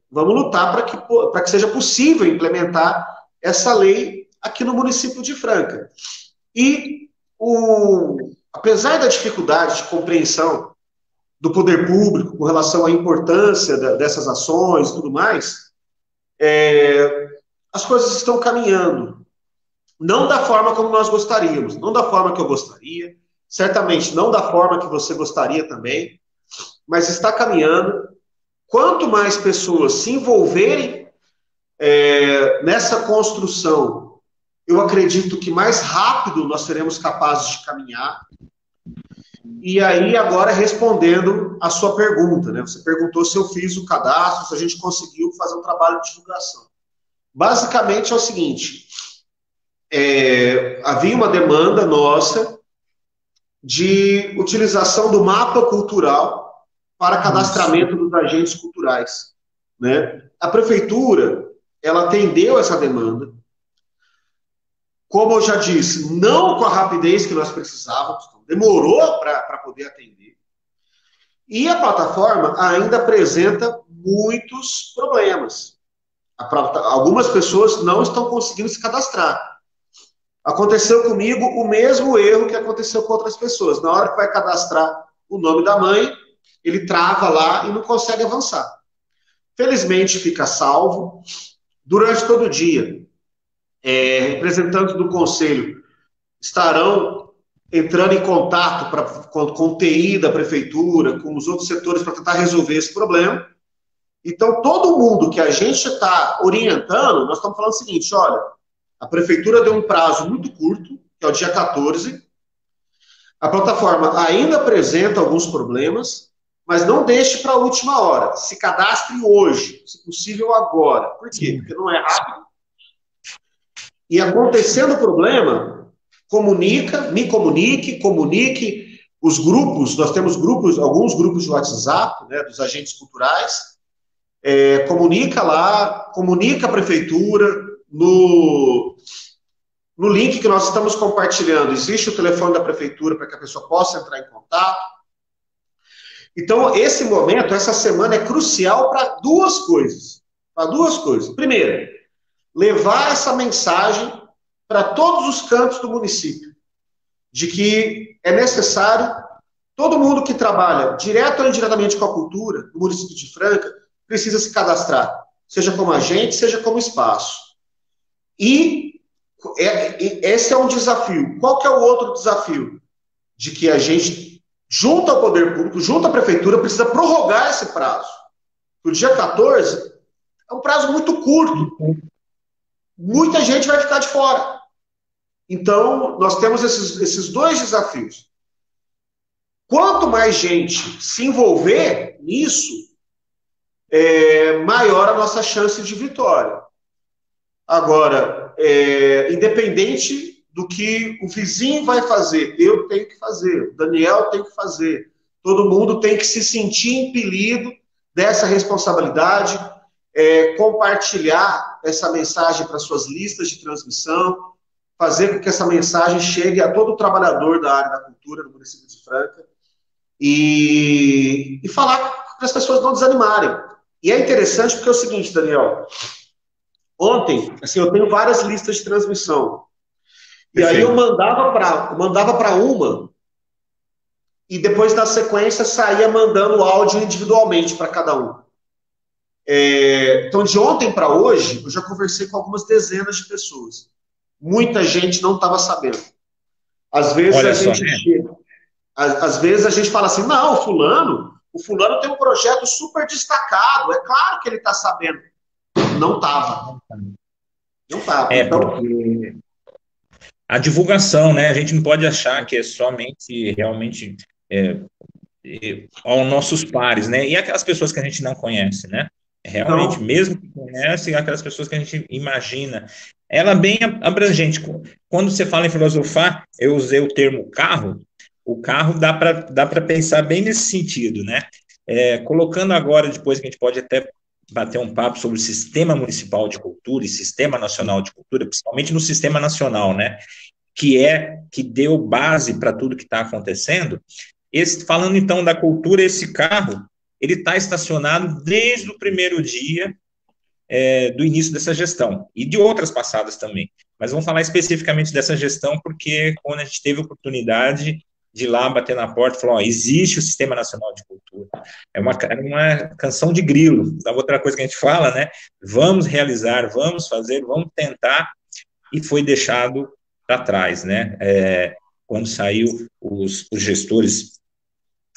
vamos lutar para que seja possível implementar essa lei aqui no município de Franca. E, apesar da dificuldade de compreensão do poder público com relação à importância dessas ações e tudo mais, as coisas estão caminhando. Não da forma como nós gostaríamos, não da forma que eu gostaria, certamente não da forma que você gostaria também, mas está caminhando. Quanto mais pessoas se envolverem nessa construção, eu acredito que mais rápido nós seremos capazes de caminhar. E aí, agora, respondendo a sua pergunta, né? Você perguntou se eu fiz o cadastro, se a gente conseguiu fazer um trabalho de divulgação. Basicamente é o seguinte, havia uma demanda nossa de utilização do mapa cultural para cadastramento dos agentes culturais, né? A prefeitura, ela atendeu essa demanda, como eu já disse, não com a rapidez que nós precisávamos, demorou para poder atender, e a plataforma ainda apresenta muitos problemas. Algumas pessoas não estão conseguindo se cadastrar. Aconteceu comigo o mesmo erro que aconteceu com outras pessoas. Na hora que vai cadastrar o nome da mãe, ele trava lá e não consegue avançar. Felizmente fica salvo. Durante todo o dia, representantes do Conselho estarão entrando em contato com o TI da Prefeitura, com os outros setores para tentar resolver esse problema. Então, todo mundo que a gente está orientando, nós estamos falando o seguinte, olha, a Prefeitura deu um prazo muito curto, que é o dia 14, a plataforma ainda apresenta alguns problemas, mas não deixe para a última hora. Se cadastre hoje, se possível agora. Por quê? Porque não é rápido. E acontecendo o problema, comunique os grupos, nós temos grupos, alguns grupos de WhatsApp, né, dos agentes culturais, comunica lá, comunica a prefeitura, no link que nós estamos compartilhando, existe o telefone da prefeitura para que a pessoa possa entrar em contato. Então, esse momento, essa semana é crucial para duas coisas. Primeiro, levar essa mensagem para todos os cantos do município, de que é necessário, todo mundo que trabalha direto ou indiretamente com a cultura, no município de Franca, precisa se cadastrar, seja como agente, seja como espaço. E esse é um desafio. Qual que é o outro desafio? De que a gente, junto ao poder público, junto à prefeitura, precisa prorrogar esse prazo. O dia 14 é um prazo muito curto. Muita gente vai ficar de fora. Então, nós temos esses dois desafios. Quanto mais gente se envolver nisso, maior a nossa chance de vitória. Agora, independente do que o vizinho vai fazer, eu tenho que fazer, o Daniel tem que fazer, todo mundo tem que se sentir impelido dessa responsabilidade, compartilhar essa mensagem para suas listas de transmissão, fazer com que essa mensagem chegue a todo trabalhador da área da cultura no município de Franca e falar para as pessoas não desanimarem. E é interessante porque é o seguinte, Daniel, ontem, assim, eu tenho várias listas de transmissão, e aí eu mandava para uma, e depois na sequência saía mandando o áudio individualmente para cada um. Então, de ontem para hoje, eu já conversei com algumas dezenas de pessoas. Muita gente não estava sabendo. Às vezes às vezes a gente fala assim, não, o fulano tem um projeto super destacado, é claro que ele está sabendo. Não estava. Então, porque a divulgação, né? A gente não pode achar que é somente realmente aos nossos pares, né? E aquelas pessoas que a gente não conhece, né? Realmente, mesmo que conhece, aquelas pessoas que a gente imagina. Ela é bem abrangente. Quando você fala em filosofar, eu usei o termo carro. O carro dá para pensar bem nesse sentido, né? Colocando agora, depois que a gente pode até bater um papo sobre o Sistema Municipal de Cultura e Sistema Nacional de Cultura, principalmente no Sistema Nacional, né? Que deu base para tudo que está acontecendo. Falando então da cultura, esse carro, ele está estacionado desde o primeiro dia do início dessa gestão, e de outras passadas também. Mas vamos falar especificamente dessa gestão, porque quando a gente teve a oportunidade de ir lá bater na porta e falar, existe o Sistema Nacional de Cultura. É uma canção de grilo. Então, outra coisa que a gente fala, né? Vamos realizar, vamos fazer, vamos tentar, e foi deixado para trás, né? Quando saiu os gestores,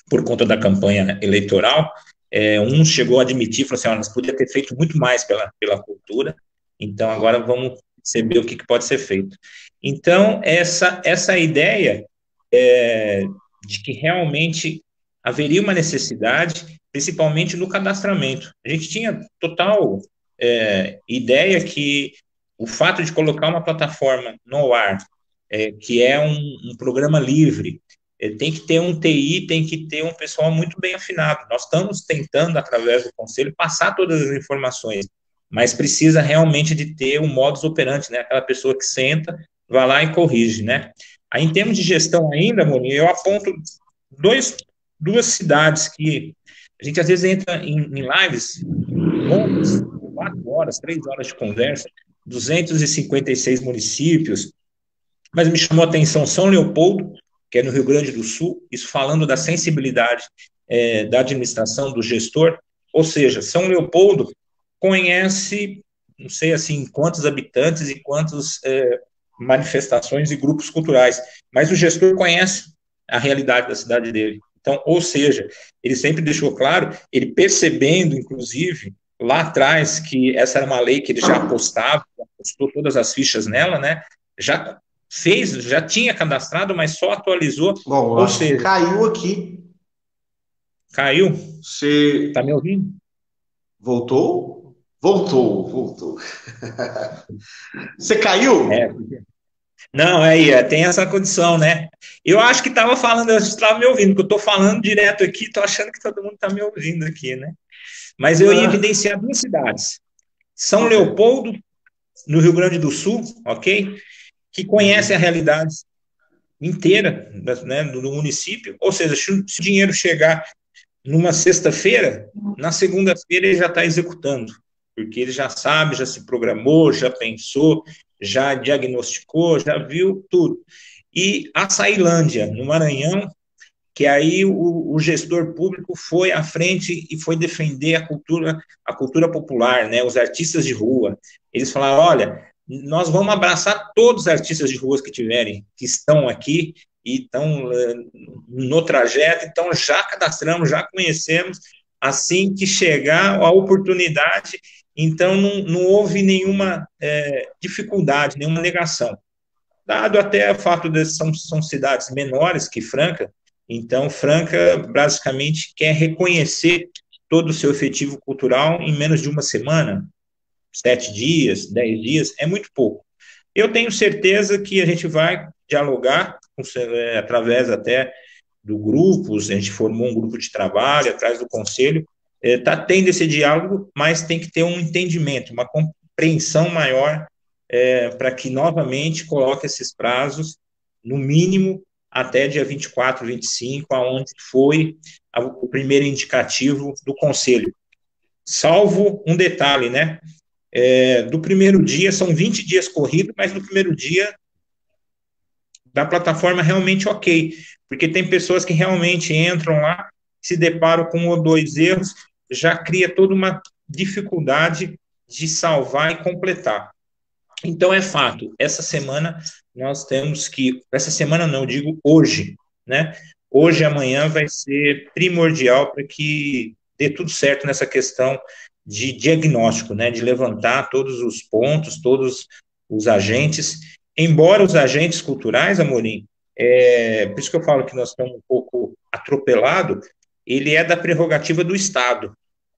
por conta da campanha eleitoral, um chegou a admitir, falou assim, nós podíamos ter feito muito mais pela cultura, então agora vamos perceber o que pode ser feito. Então, essa ideia de que realmente haveria uma necessidade, principalmente no cadastramento. A gente tinha total ideia que o fato de colocar uma plataforma no ar, que é um programa livre, tem que ter um TI, tem que ter um pessoal muito bem afinado. Nós estamos tentando, através do Conselho, passar todas as informações, mas precisa realmente de ter um modus operandi, né? Aquela pessoa que senta, vai lá e corrige, né? Aí, em termos de gestão ainda, Moni, eu aponto duas cidades que a gente às vezes entra em lives longas, 4 horas, 3 horas de conversa, 256 municípios, Mas me chamou a atenção São Leopoldo, que é no Rio Grande do Sul, isso falando da sensibilidade da administração, do gestor, ou seja, São Leopoldo conhece, não sei assim, quantos habitantes e quantas manifestações e grupos culturais, mas o gestor conhece a realidade da cidade dele. Então, ou seja, ele sempre deixou claro, ele percebendo, inclusive, lá atrás, que essa era uma lei que ele já apostava, apostou todas as fichas nela, né? Já fez, já tinha cadastrado, mas só atualizou. Bom, eu acho que caiu aqui. Caiu? Você está me ouvindo? Voltou? Voltou. Você caiu? Não, tem essa condição, né? Eu acho que estava falando, eu estava me ouvindo, porque eu estou falando direto aqui, estou achando que todo mundo está me ouvindo aqui, né? Mas eu ia evidenciar duas cidades. São Leopoldo, no Rio Grande do Sul, ok? Que conhece a realidade inteira, né, do município, ou seja, se o dinheiro chegar numa sexta-feira, na segunda-feira ele já está executando, porque ele já sabe, já se programou, já pensou, já diagnosticou, já viu tudo. E a Açailândia, no Maranhão, que aí o gestor público foi à frente e foi defender a cultura popular, né, os artistas de rua. Eles falaram, olha, nós vamos abraçar todos os artistas de ruas que tiverem, que estão aqui e estão no trajeto, então já cadastramos, já conhecemos, assim que chegar a oportunidade, então não houve nenhuma dificuldade, nenhuma negação. Dado até o fato de são cidades menores que Franca, então Franca basicamente quer reconhecer todo o seu efetivo cultural em menos de uma semana, 7 dias, 10 dias, é muito pouco. Eu tenho certeza que a gente vai dialogar, através até do grupo, a gente formou um grupo de trabalho, atrás do conselho, está tendo esse diálogo, mas tem que ter um entendimento, uma compreensão maior para que novamente coloque esses prazos, no mínimo, até dia 24, 25, aonde foi o primeiro indicativo do conselho. Salvo um detalhe, né? Do primeiro dia, são 20 dias corridos, mas no primeiro dia da plataforma realmente ok, porque tem pessoas que realmente entram lá, se deparam com um ou dois erros, já cria toda uma dificuldade de salvar e completar. Então, é fato, essa semana nós temos que, essa semana não, eu digo hoje, né? Hoje e amanhã vai ser primordial para que dê tudo certo nessa questão de diagnóstico, né? De levantar todos os pontos, todos os agentes, embora os agentes culturais, Amorim, por isso que eu falo que nós estamos um pouco atropelado, ele é da prerrogativa do Estado,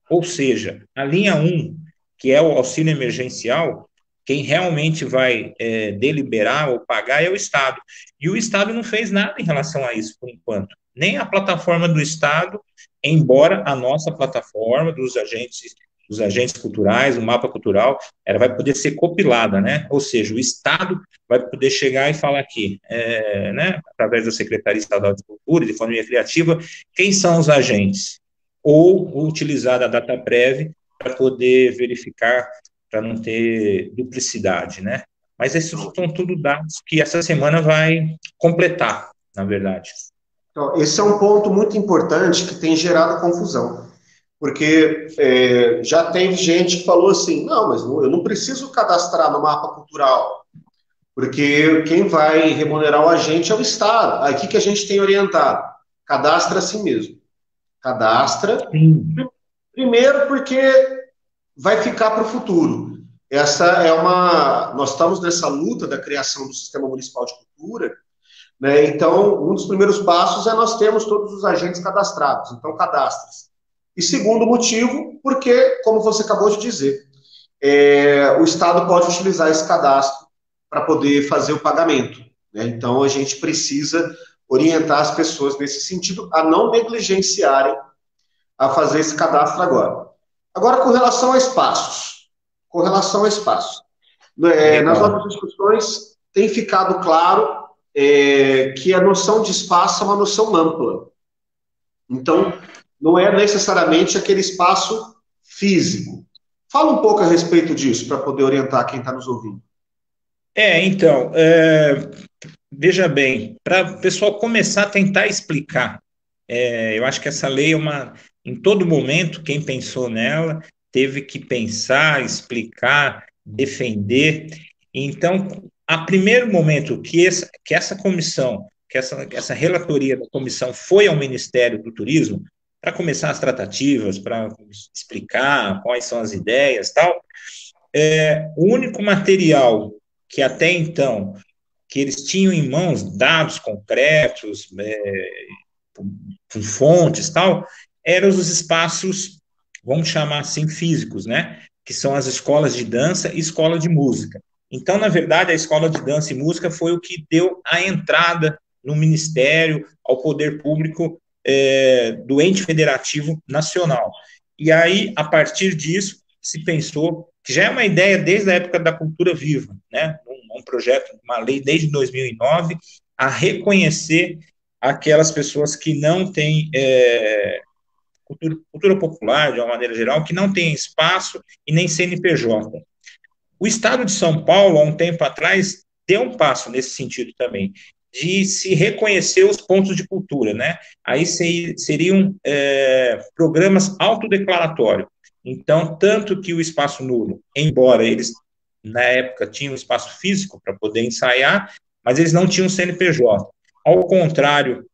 ou seja, a linha 1, que é o auxílio emergencial, quem realmente vai deliberar ou pagar é o Estado. E o Estado não fez nada em relação a isso, por enquanto. Nem a plataforma do Estado, embora a nossa plataforma dos agentes culturais, o mapa cultural, ela vai poder ser compilada, né? Ou seja, o Estado vai poder chegar e falar aqui, né, através da Secretaria Estadual de Cultura e de Economia Criativa, quem são os agentes? Ou utilizar a DataPrev para poder verificar, para não ter duplicidade, né? Mas esses são tudo dados que essa semana vai completar, na verdade. Então, esse é um ponto muito importante que tem gerado confusão, porque já teve gente que falou assim, não, mas eu não preciso cadastrar no mapa cultural, porque quem vai remunerar o agente é o Estado. Aí o que a gente tem orientado? Cadastra assim mesmo. Cadastra. Sim. Primeiro porque vai ficar para o futuro. Nós estamos nessa luta da criação do Sistema Municipal de Cultura, né? Então, um dos primeiros passos é nós termos todos os agentes cadastrados. Então, cadastre-se. E segundo motivo, porque, como você acabou de dizer, o Estado pode utilizar esse cadastro para poder fazer o pagamento, né? Então, a gente precisa orientar as pessoas nesse sentido a não negligenciarem a fazer esse cadastro agora. Agora, com relação a espaços. Nas nossas discussões tem ficado claro que a noção de espaço é uma noção ampla. Então, não é necessariamente aquele espaço físico. Fala um pouco a respeito disso, para poder orientar quem está nos ouvindo. veja bem, para o pessoal começar a tentar explicar, eu acho que essa lei é em todo momento, quem pensou nela teve que pensar, explicar, defender. Então, a primeiro momento que essa comissão, essa relatoria da comissão foi ao Ministério do Turismo, para começar as tratativas, para explicar quais são as ideias, tal, o único material que até então que eles tinham em mãos dados concretos, com fontes tal, eram os espaços, vamos chamar assim, físicos, né? Que são as escolas de dança e escola de música. Então, na verdade, a escola de dança e música foi o que deu a entrada no Ministério, ao poder público do ente federativo nacional. E aí, a partir disso, se pensou, que já é uma ideia desde a época da cultura viva, né? Um projeto, uma lei desde 2009, a reconhecer aquelas pessoas que não têm cultura popular, de uma maneira geral, que não têm espaço e nem CNPJ. O Estado de São Paulo, há um tempo atrás, deu um passo nesse sentido também, de se reconhecer os pontos de cultura, né? Aí seriam programas autodeclaratórios. Então, tanto que o Espaço Nulo, embora eles, na época, tinham um espaço físico para poder ensaiar, mas eles não tinham CNPJ. Ao contrário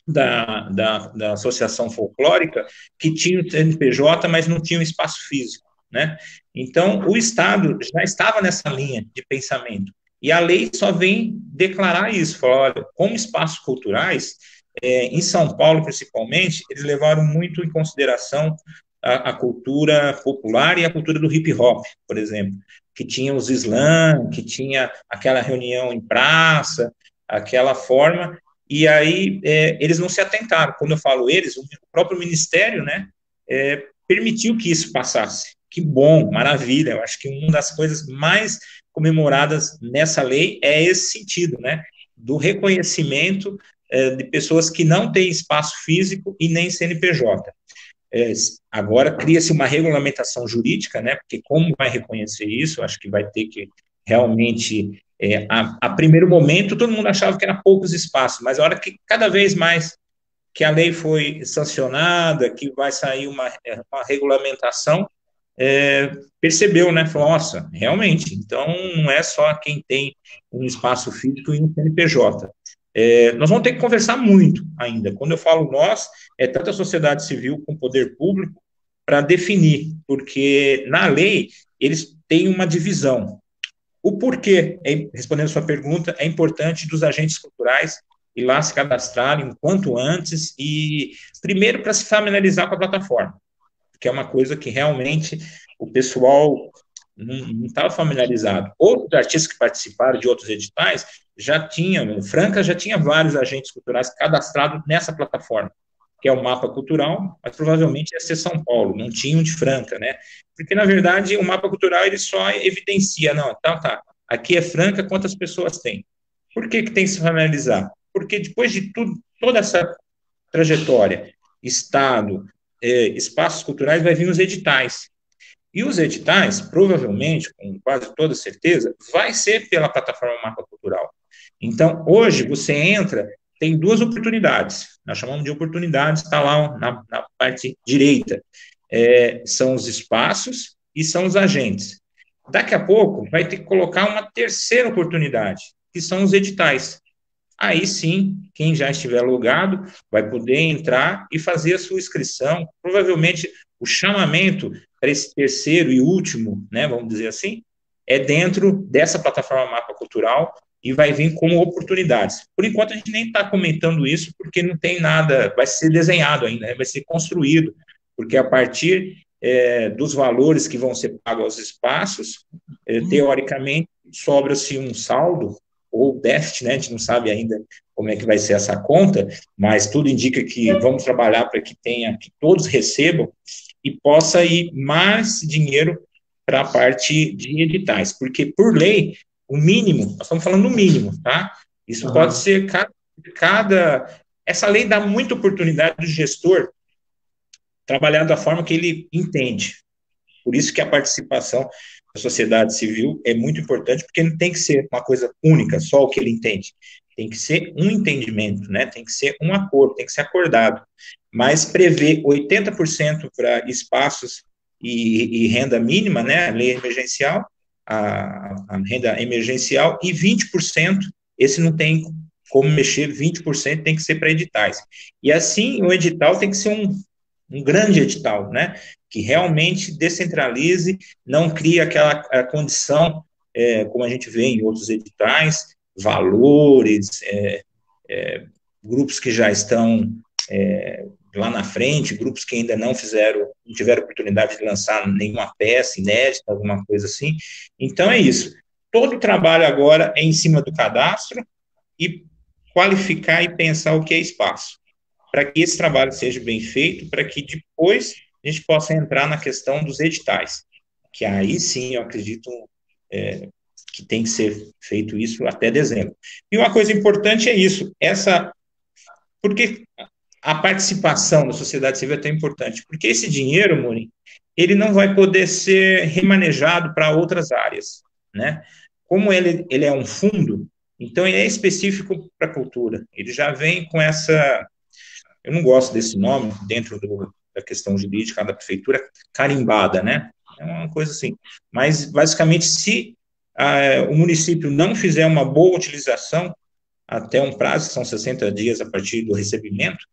da Associação Folclórica, que tinha o CNPJ, mas não tinha um espaço físico, né? Então, o Estado já estava nessa linha de pensamento. E a lei só vem declarar isso, falar, olha, como espaços culturais, em São Paulo, principalmente, eles levaram muito em consideração a cultura popular e a cultura do hip hop, por exemplo, que tinha os slam, que tinha aquela reunião em praça, aquela forma, e aí eles não se atentaram. Quando eu falo eles, o próprio Ministério, né, permitiu que isso passasse. Que bom, maravilha. Eu acho que uma das coisas mais comemoradas nessa lei é esse sentido, né, do reconhecimento de pessoas que não têm espaço físico e nem CNPJ. Agora cria-se uma regulamentação jurídica, né, porque como vai reconhecer isso, acho que vai ter que realmente, a primeiro momento, todo mundo achava que era poucos espaços, mas a hora que cada vez mais que a lei foi sancionada, que vai sair uma regulamentação, percebeu, né, falou, nossa, realmente, então não é só quem tem um espaço físico e um CNPJ. Nós vamos ter que conversar muito ainda. Quando eu falo nós, é tanto a sociedade civil como o poder público para definir, porque na lei eles têm uma divisão. O porquê, respondendo a sua pergunta, é importante dos agentes culturais ir lá se cadastrarem o quanto antes e, primeiro, para se familiarizar com a plataforma, que é uma coisa que realmente o pessoal não estava familiarizado. Outros artistas que participaram de outros editais já tinham, Franca já tinha vários agentes culturais cadastrados nessa plataforma, que é o mapa cultural, mas provavelmente ia ser São Paulo, não tinha um de Franca, né? Porque, na verdade, o mapa cultural ele só evidencia, não, tá, aqui é Franca, quantas pessoas tem? Por que tem que se familiarizar? Porque depois de toda essa trajetória, Estado, espaços culturais, vai vir os editais. E os editais, provavelmente, com quase toda certeza, vai ser pela plataforma Mapa Cultural. Então, hoje, você entra, tem duas oportunidades. Nós chamamos de oportunidades, está lá na parte direita. São os espaços e são os agentes. Daqui a pouco, vai ter que colocar uma terceira oportunidade, que são os editais. Aí sim, quem já estiver logado vai poder entrar e fazer a sua inscrição. Provavelmente o chamamento para esse terceiro e último, né, vamos dizer assim, é dentro dessa plataforma Mapa Cultural e vai vir como oportunidades. Por enquanto a gente nem está comentando isso porque não tem nada, vai ser desenhado ainda, né, vai ser construído, porque a partir dos valores que vão ser pagos aos espaços, teoricamente sobra-se um saldo ou déficit, né? A gente não sabe ainda como é que vai ser essa conta, mas tudo indica que vamos trabalhar para que todos recebam e possa ir mais dinheiro para a parte de editais, porque por lei, o mínimo, nós estamos falando no mínimo, tá? Isso pode ser essa lei dá muita oportunidade do gestor trabalhar da forma que ele entende. Por isso que a participação da sociedade civil é muito importante, porque não tem que ser uma coisa única, só o que ele entende. tem que ser um entendimento, né? Tem que ser um acordo, tem que ser acordado. Mas prever 80% para espaços e renda mínima, né? A lei emergencial, a renda emergencial, e 20%, esse não tem como mexer, 20% tem que ser para editais. E assim, o edital tem que ser um grande edital, né? Que realmente descentralize, não crie aquela condição, como a gente vê em outros editais, valores, grupos que já estão lá na frente, grupos que ainda não tiveram oportunidade de lançar nenhuma peça inédita, alguma coisa assim. Então é isso. Todo o trabalho agora é em cima do cadastro e qualificar e pensar o que é espaço, para que esse trabalho seja bem feito, para que depois a gente possa entrar na questão dos editais, que aí sim eu acredito que tem que ser feito isso até dezembro. E uma coisa importante é isso, porque a participação da sociedade civil é tão importante, porque esse dinheiro, Mori, ele não vai poder ser remanejado para outras áreas, né? Como ele é um fundo, então ele é específico para a cultura, ele já vem com essa, eu não gosto desse nome, dentro da questão jurídica da prefeitura, carimbada, né? É uma coisa assim. Mas, basicamente, se o município não fizer uma boa utilização, até um prazo, que são 60 dias a partir do recebimento,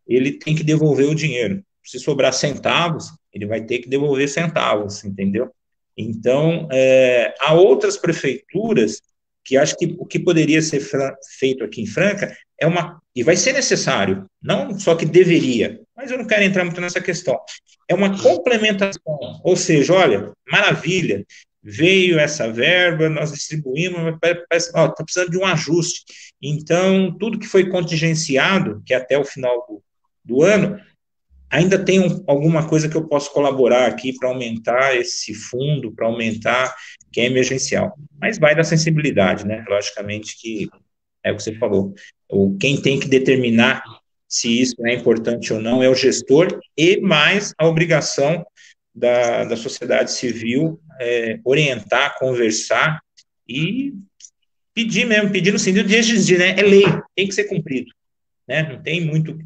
ele tem que devolver o dinheiro. Se sobrar centavos, ele vai ter que devolver centavos, entendeu? Então, há outras prefeituras que acho que o que poderia ser feito aqui em Franca e vai ser necessário, não só que deveria, mas eu não quero entrar muito nessa questão, é uma complementação, ou seja, olha, maravilha, veio essa verba, nós distribuímos, mas está precisando de um ajuste. Então, tudo que foi contingenciado, que até o final do ano, ainda tem alguma coisa que eu posso colaborar aqui para aumentar esse fundo, para aumentar, que é emergencial. Mas vai da sensibilidade, né? Logicamente que é o que você falou. Quem tem que determinar se isso é importante ou não é o gestor e mais a obrigação da sociedade civil orientar, conversar e pedir no sentido de exigir, né? É lei, tem que ser cumprido, né? Não tem muito que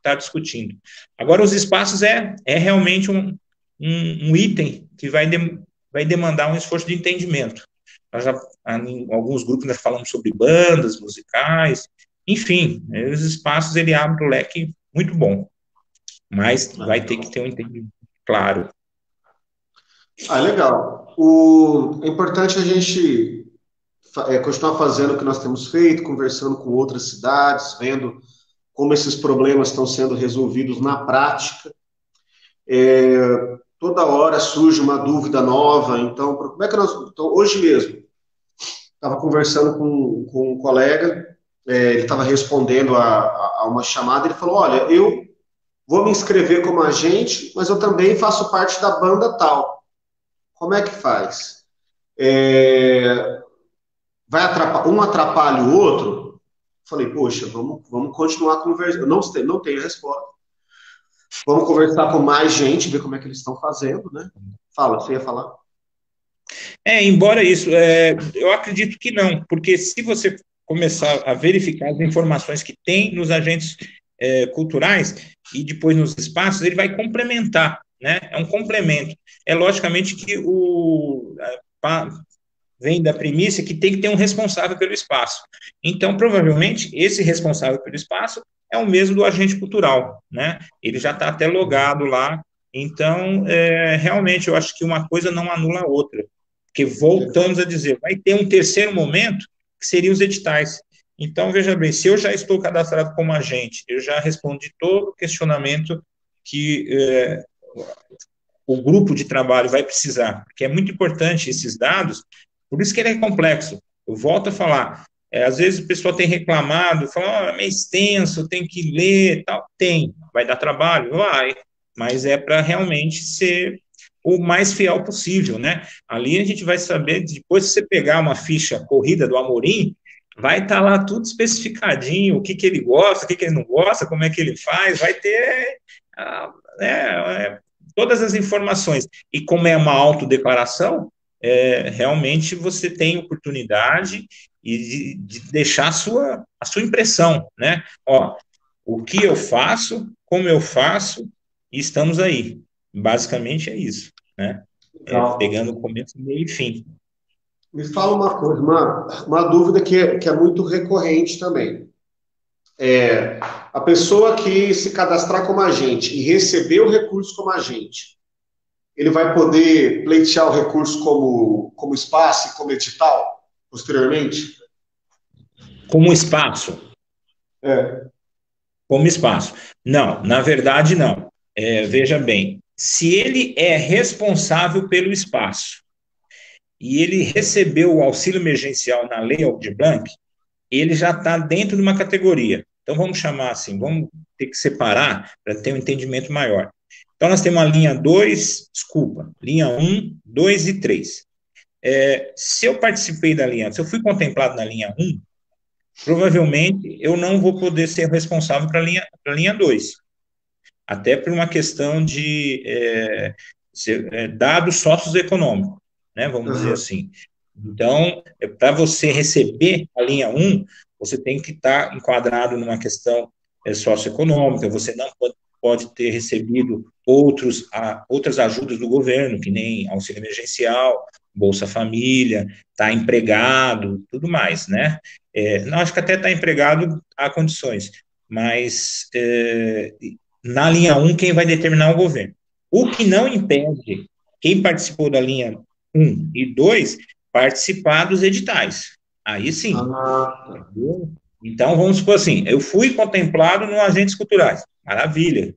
tá discutindo. Agora, os espaços é realmente um item que vai demandar um esforço de entendimento. Em alguns grupos nós falamos sobre bandas musicais, enfim, os espaços ele abre um leque muito bom, mas vai ter que ter um entendimento claro. Legal. É importante a gente continuar fazendo o que nós temos feito, conversando com outras cidades, vendo como esses problemas estão sendo resolvidos na prática. Toda hora surge uma dúvida nova, então, como é que então, hoje mesmo, estava conversando com um colega, ele estava respondendo a uma chamada, ele falou, olha, eu vou me inscrever como agente, mas eu também faço parte da banda tal. Como é que faz? Vai atrapalhar, um atrapalha o outro? Falei, poxa, vamos continuar conversando. Eu não tenho resposta. Vamos conversar com mais gente, ver como é que eles estão fazendo, né? Fala, você ia falar? Embora isso, eu acredito que não, porque se você começar a verificar as informações que tem nos agentes culturais e depois nos espaços, ele vai complementar, né? É um complemento. É logicamente que vem da premissa que tem que ter um responsável pelo espaço. Então, provavelmente, esse responsável pelo espaço é o mesmo do agente cultural, né? Ele já está até logado lá. Então, realmente, eu acho que uma coisa não anula a outra. Porque voltamos a dizer, vai ter um terceiro momento, que seriam os editais. Então, veja bem, se eu já estou cadastrado como agente, eu já respondi todo o questionamento que o grupo de trabalho vai precisar, porque é muito importante esses dados, por isso que ele é complexo. Eu volto a falar, às vezes o pessoal tem reclamado, fala, é meio extenso, tem que ler, tal. Tem, vai dar trabalho? Vai, mas é para realmente ser o mais fiel possível, né? Ali a gente vai saber, depois de você pegar uma ficha corrida do Amorim, vai estar lá tudo especificadinho, o que ele gosta, o que ele não gosta, como é que ele faz, vai ter todas as informações. E como é uma autodeclaração, realmente você tem oportunidade de deixar a sua impressão, né? Ó, o que eu faço, como eu faço, e estamos aí. Basicamente é isso, né? Legal. Pegando começo, meio e fim. Me fala uma coisa, uma dúvida que é muito recorrente também. A pessoa que se cadastrar como agente e receber o recurso como agente, ele vai poder pleitear o recurso como espaço e como edital posteriormente? Como espaço, É. como espaço. Não, na verdade, não. Veja bem, se ele é responsável pelo espaço e ele recebeu o auxílio emergencial na Lei Aldir Blanc, ele já está dentro de uma categoria. Então, vamos chamar assim, vamos ter que separar para ter um entendimento maior. Então, nós temos a linha 2, desculpa, linha 1, 2 e 3. Se eu participei da linha, se eu fui contemplado na linha 1, provavelmente eu não vou poder ser responsável para a linha 2, até por uma questão de dados socioeconômicos, né, vamos dizer Uhum. assim. Então, para você receber a linha 1, você tem que estar enquadrado numa questão socioeconômica, você não pode ter recebido outras ajudas do governo, que nem auxílio emergencial, Bolsa Família, está empregado, tudo mais, né? Não, acho que até está empregado há condições, mas na linha 1, quem vai determinar é o governo. O que não impede quem participou da linha 1 e 2 participar dos editais. Aí sim. Ah, Então, vamos supor assim, eu fui contemplado no agentes culturais. Maravilha.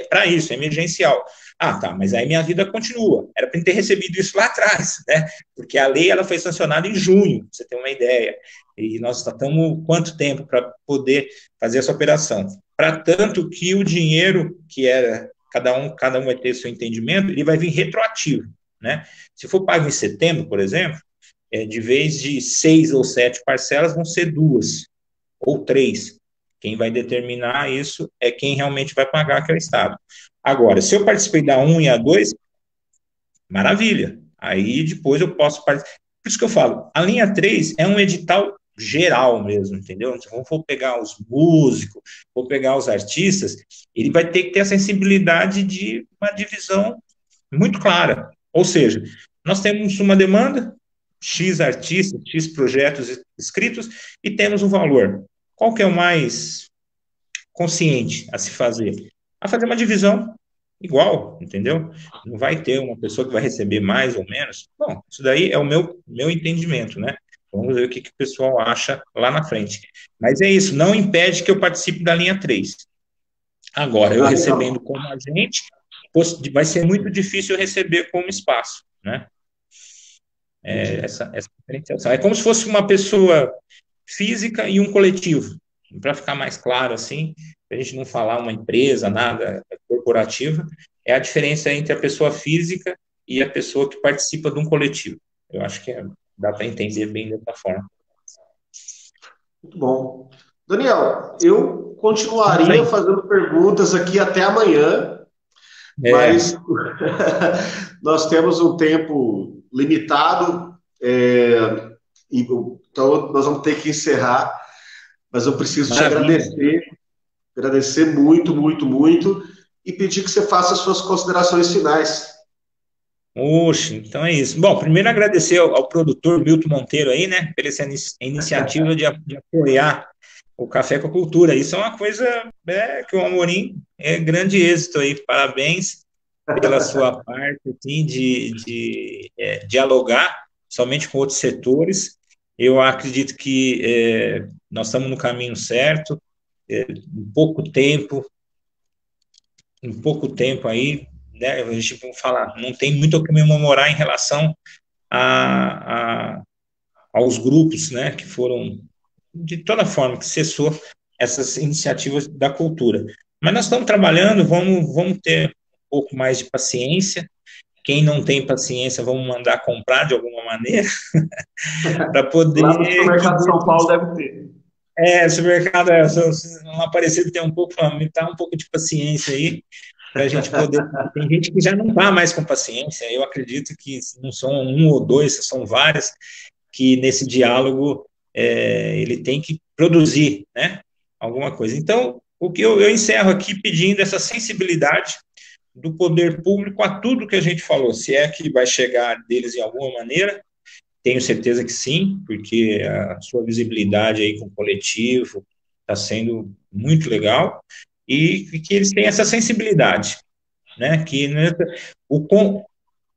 Para isso, é emergencial. Ah, tá, mas aí minha vida continua. Era para ter recebido isso lá atrás, né? Porque a lei ela foi sancionada em junho, pra você ter uma ideia. E nós estamos quanto tempo para poder fazer essa operação? Para tanto que o dinheiro que era, cada um vai ter seu entendimento, ele vai vir retroativo, né? Se for pago em setembro, por exemplo, de vez de 6 ou 7 parcelas, vão ser 2 ou 3. Quem vai determinar isso é quem realmente vai pagar, que é o Estado. Agora, se eu participei da 1 e a 2, maravilha. Aí depois eu posso participar. Por isso que eu falo, a linha 3 é um edital geral mesmo, entendeu? Então, se for pegar os músicos, for pegar os artistas, ele vai ter que ter a sensibilidade de uma divisão muito clara. Ou seja, nós temos uma demanda, X artistas, X projetos escritos, e temos um valor. Qual que é o mais consciente a se fazer? A fazer uma divisão igual, entendeu? Não vai ter uma pessoa que vai receber mais ou menos. Bom, isso daí é o meu entendimento, né? Vamos ver o que o pessoal acha lá na frente. Mas é isso, não impede que eu participe da linha 3. Agora, eu recebendo legal. como agente, vai ser muito difícil eu receber como espaço, né? Entendi. Essa diferenciação. É como se fosse uma pessoa física e um coletivo. Para ficar mais claro assim, para a gente não falar uma empresa, nada corporativa, é a diferença entre a pessoa física e a pessoa que participa de um coletivo. Eu acho que dá para entender bem dessa forma. Muito bom. Daniel, eu Isso continuaria aí. fazendo perguntas aqui até amanhã, É, mas nós temos um tempo limitado, então nós vamos ter que encerrar, mas eu preciso te maravilha. agradecer muito, muito, muito, e pedir que você faça as suas considerações finais. Oxe, então é isso. Bom, primeiro agradecer ao produtor Milton Monteiro aí, né, pela essa iniciativa de apoiar o Café com a Cultura. Isso é uma coisa que o Amorim é grande êxito aí. Parabéns pela sua parte assim, de dialogar somente com outros setores. Eu acredito que nós estamos no caminho certo. Em pouco tempo aí, né, a gente vai falar, não tem muito o que comemorar em relação a, a, aos grupos, né, que foram, de toda forma, que cessou essas iniciativas da cultura. Mas nós estamos trabalhando, vamos ter um pouco mais de paciência. Quem não tem paciência, vamos mandar comprar de alguma maneira, para Lá no poder que supermercado de dê São tudo. Paulo deve ter. Se o mercado não aparecer, tem um pouco, me dá um pouco de paciência aí, para a gente poder. Tem gente que já não está mais com paciência, eu acredito que não são um ou dois, são vários, que nesse diálogo ele tem que produzir, né, alguma coisa. Então, o que eu encerro aqui pedindo essa sensibilidade do poder público a tudo que a gente falou, se é que vai chegar deles em alguma maneira, tenho certeza que sim, porque a sua visibilidade aí com o coletivo está sendo muito legal, e que eles têm essa sensibilidade, né, que o,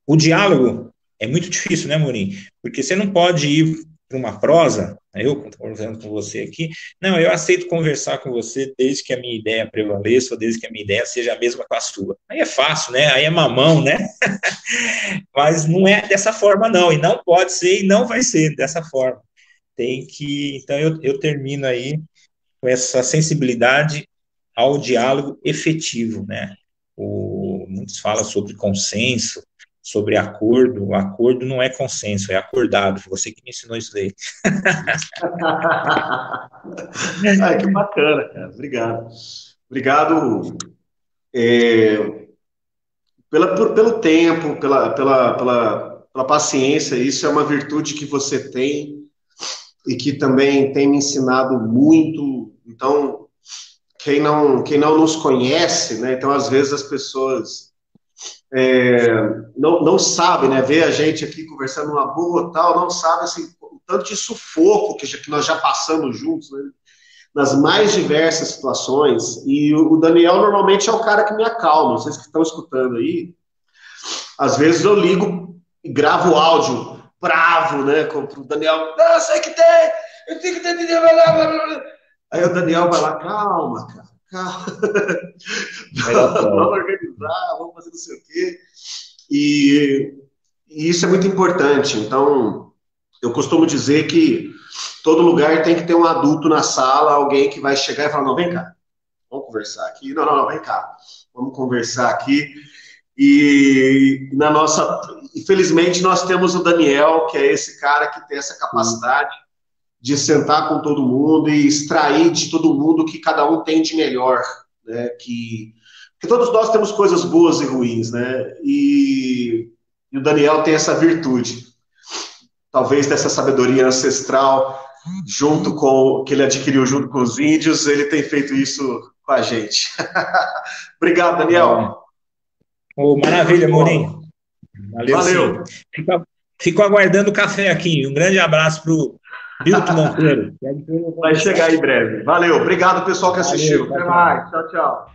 o diálogo é muito difícil, né, Morim? Porque você não pode ir para uma prosa, eu conversando com você aqui, não, eu aceito conversar com você desde que a minha ideia prevaleça, ou desde que a minha ideia seja a mesma com a sua. Aí é fácil, né? Aí é mamão, né? Mas não é dessa forma, não, e não pode ser, e não vai ser dessa forma. Tem que, então eu termino aí com essa sensibilidade ao diálogo efetivo, né? Muitos falam sobre consenso, sobre acordo. O acordo não é consenso, é acordado. Você que me ensinou isso daí. Ai, que bacana, cara. Obrigado. Obrigado pelo tempo, pela paciência. Isso é uma virtude que você tem e que também tem me ensinado muito. Então, quem não nos conhece, né? Então, às vezes as pessoas não sabem, né? Ver a gente aqui conversando uma boa, tal, não sabe assim, o tanto de sufoco que nós já passamos juntos, né? Nas mais diversas situações. E o Daniel normalmente é o cara que me acalma. Vocês que estão escutando aí, às vezes eu ligo e gravo o áudio bravo, né? Pro Daniel, não, sei que tem, eu tenho que ter. Aí o Daniel vai lá, calma, cara, calma. Vamos organizar, vamos fazer não sei o quê. E isso é muito importante. Então, eu costumo dizer que todo lugar tem que ter um adulto na sala, alguém que vai chegar e falar, não, vem cá, vamos conversar aqui. Não, vem cá, vamos conversar aqui. E infelizmente, nós temos o Daniel, que é esse cara que tem essa capacidade de sentar com todo mundo e extrair de todo mundo o que cada um tem de melhor, né? Porque todos nós temos coisas boas e ruins, né? E o Daniel tem essa virtude, talvez dessa sabedoria ancestral, junto com que ele adquiriu junto com os índios, ele tem feito isso com a gente. Obrigado, Daniel. Maravilha, Morim. Valeu. Fico aguardando o café aqui. Um grande abraço para o Milton Monteiro. Vai chegar em breve. Valeu. Obrigado, pessoal que assistiu. Até mais. Tchau, tchau.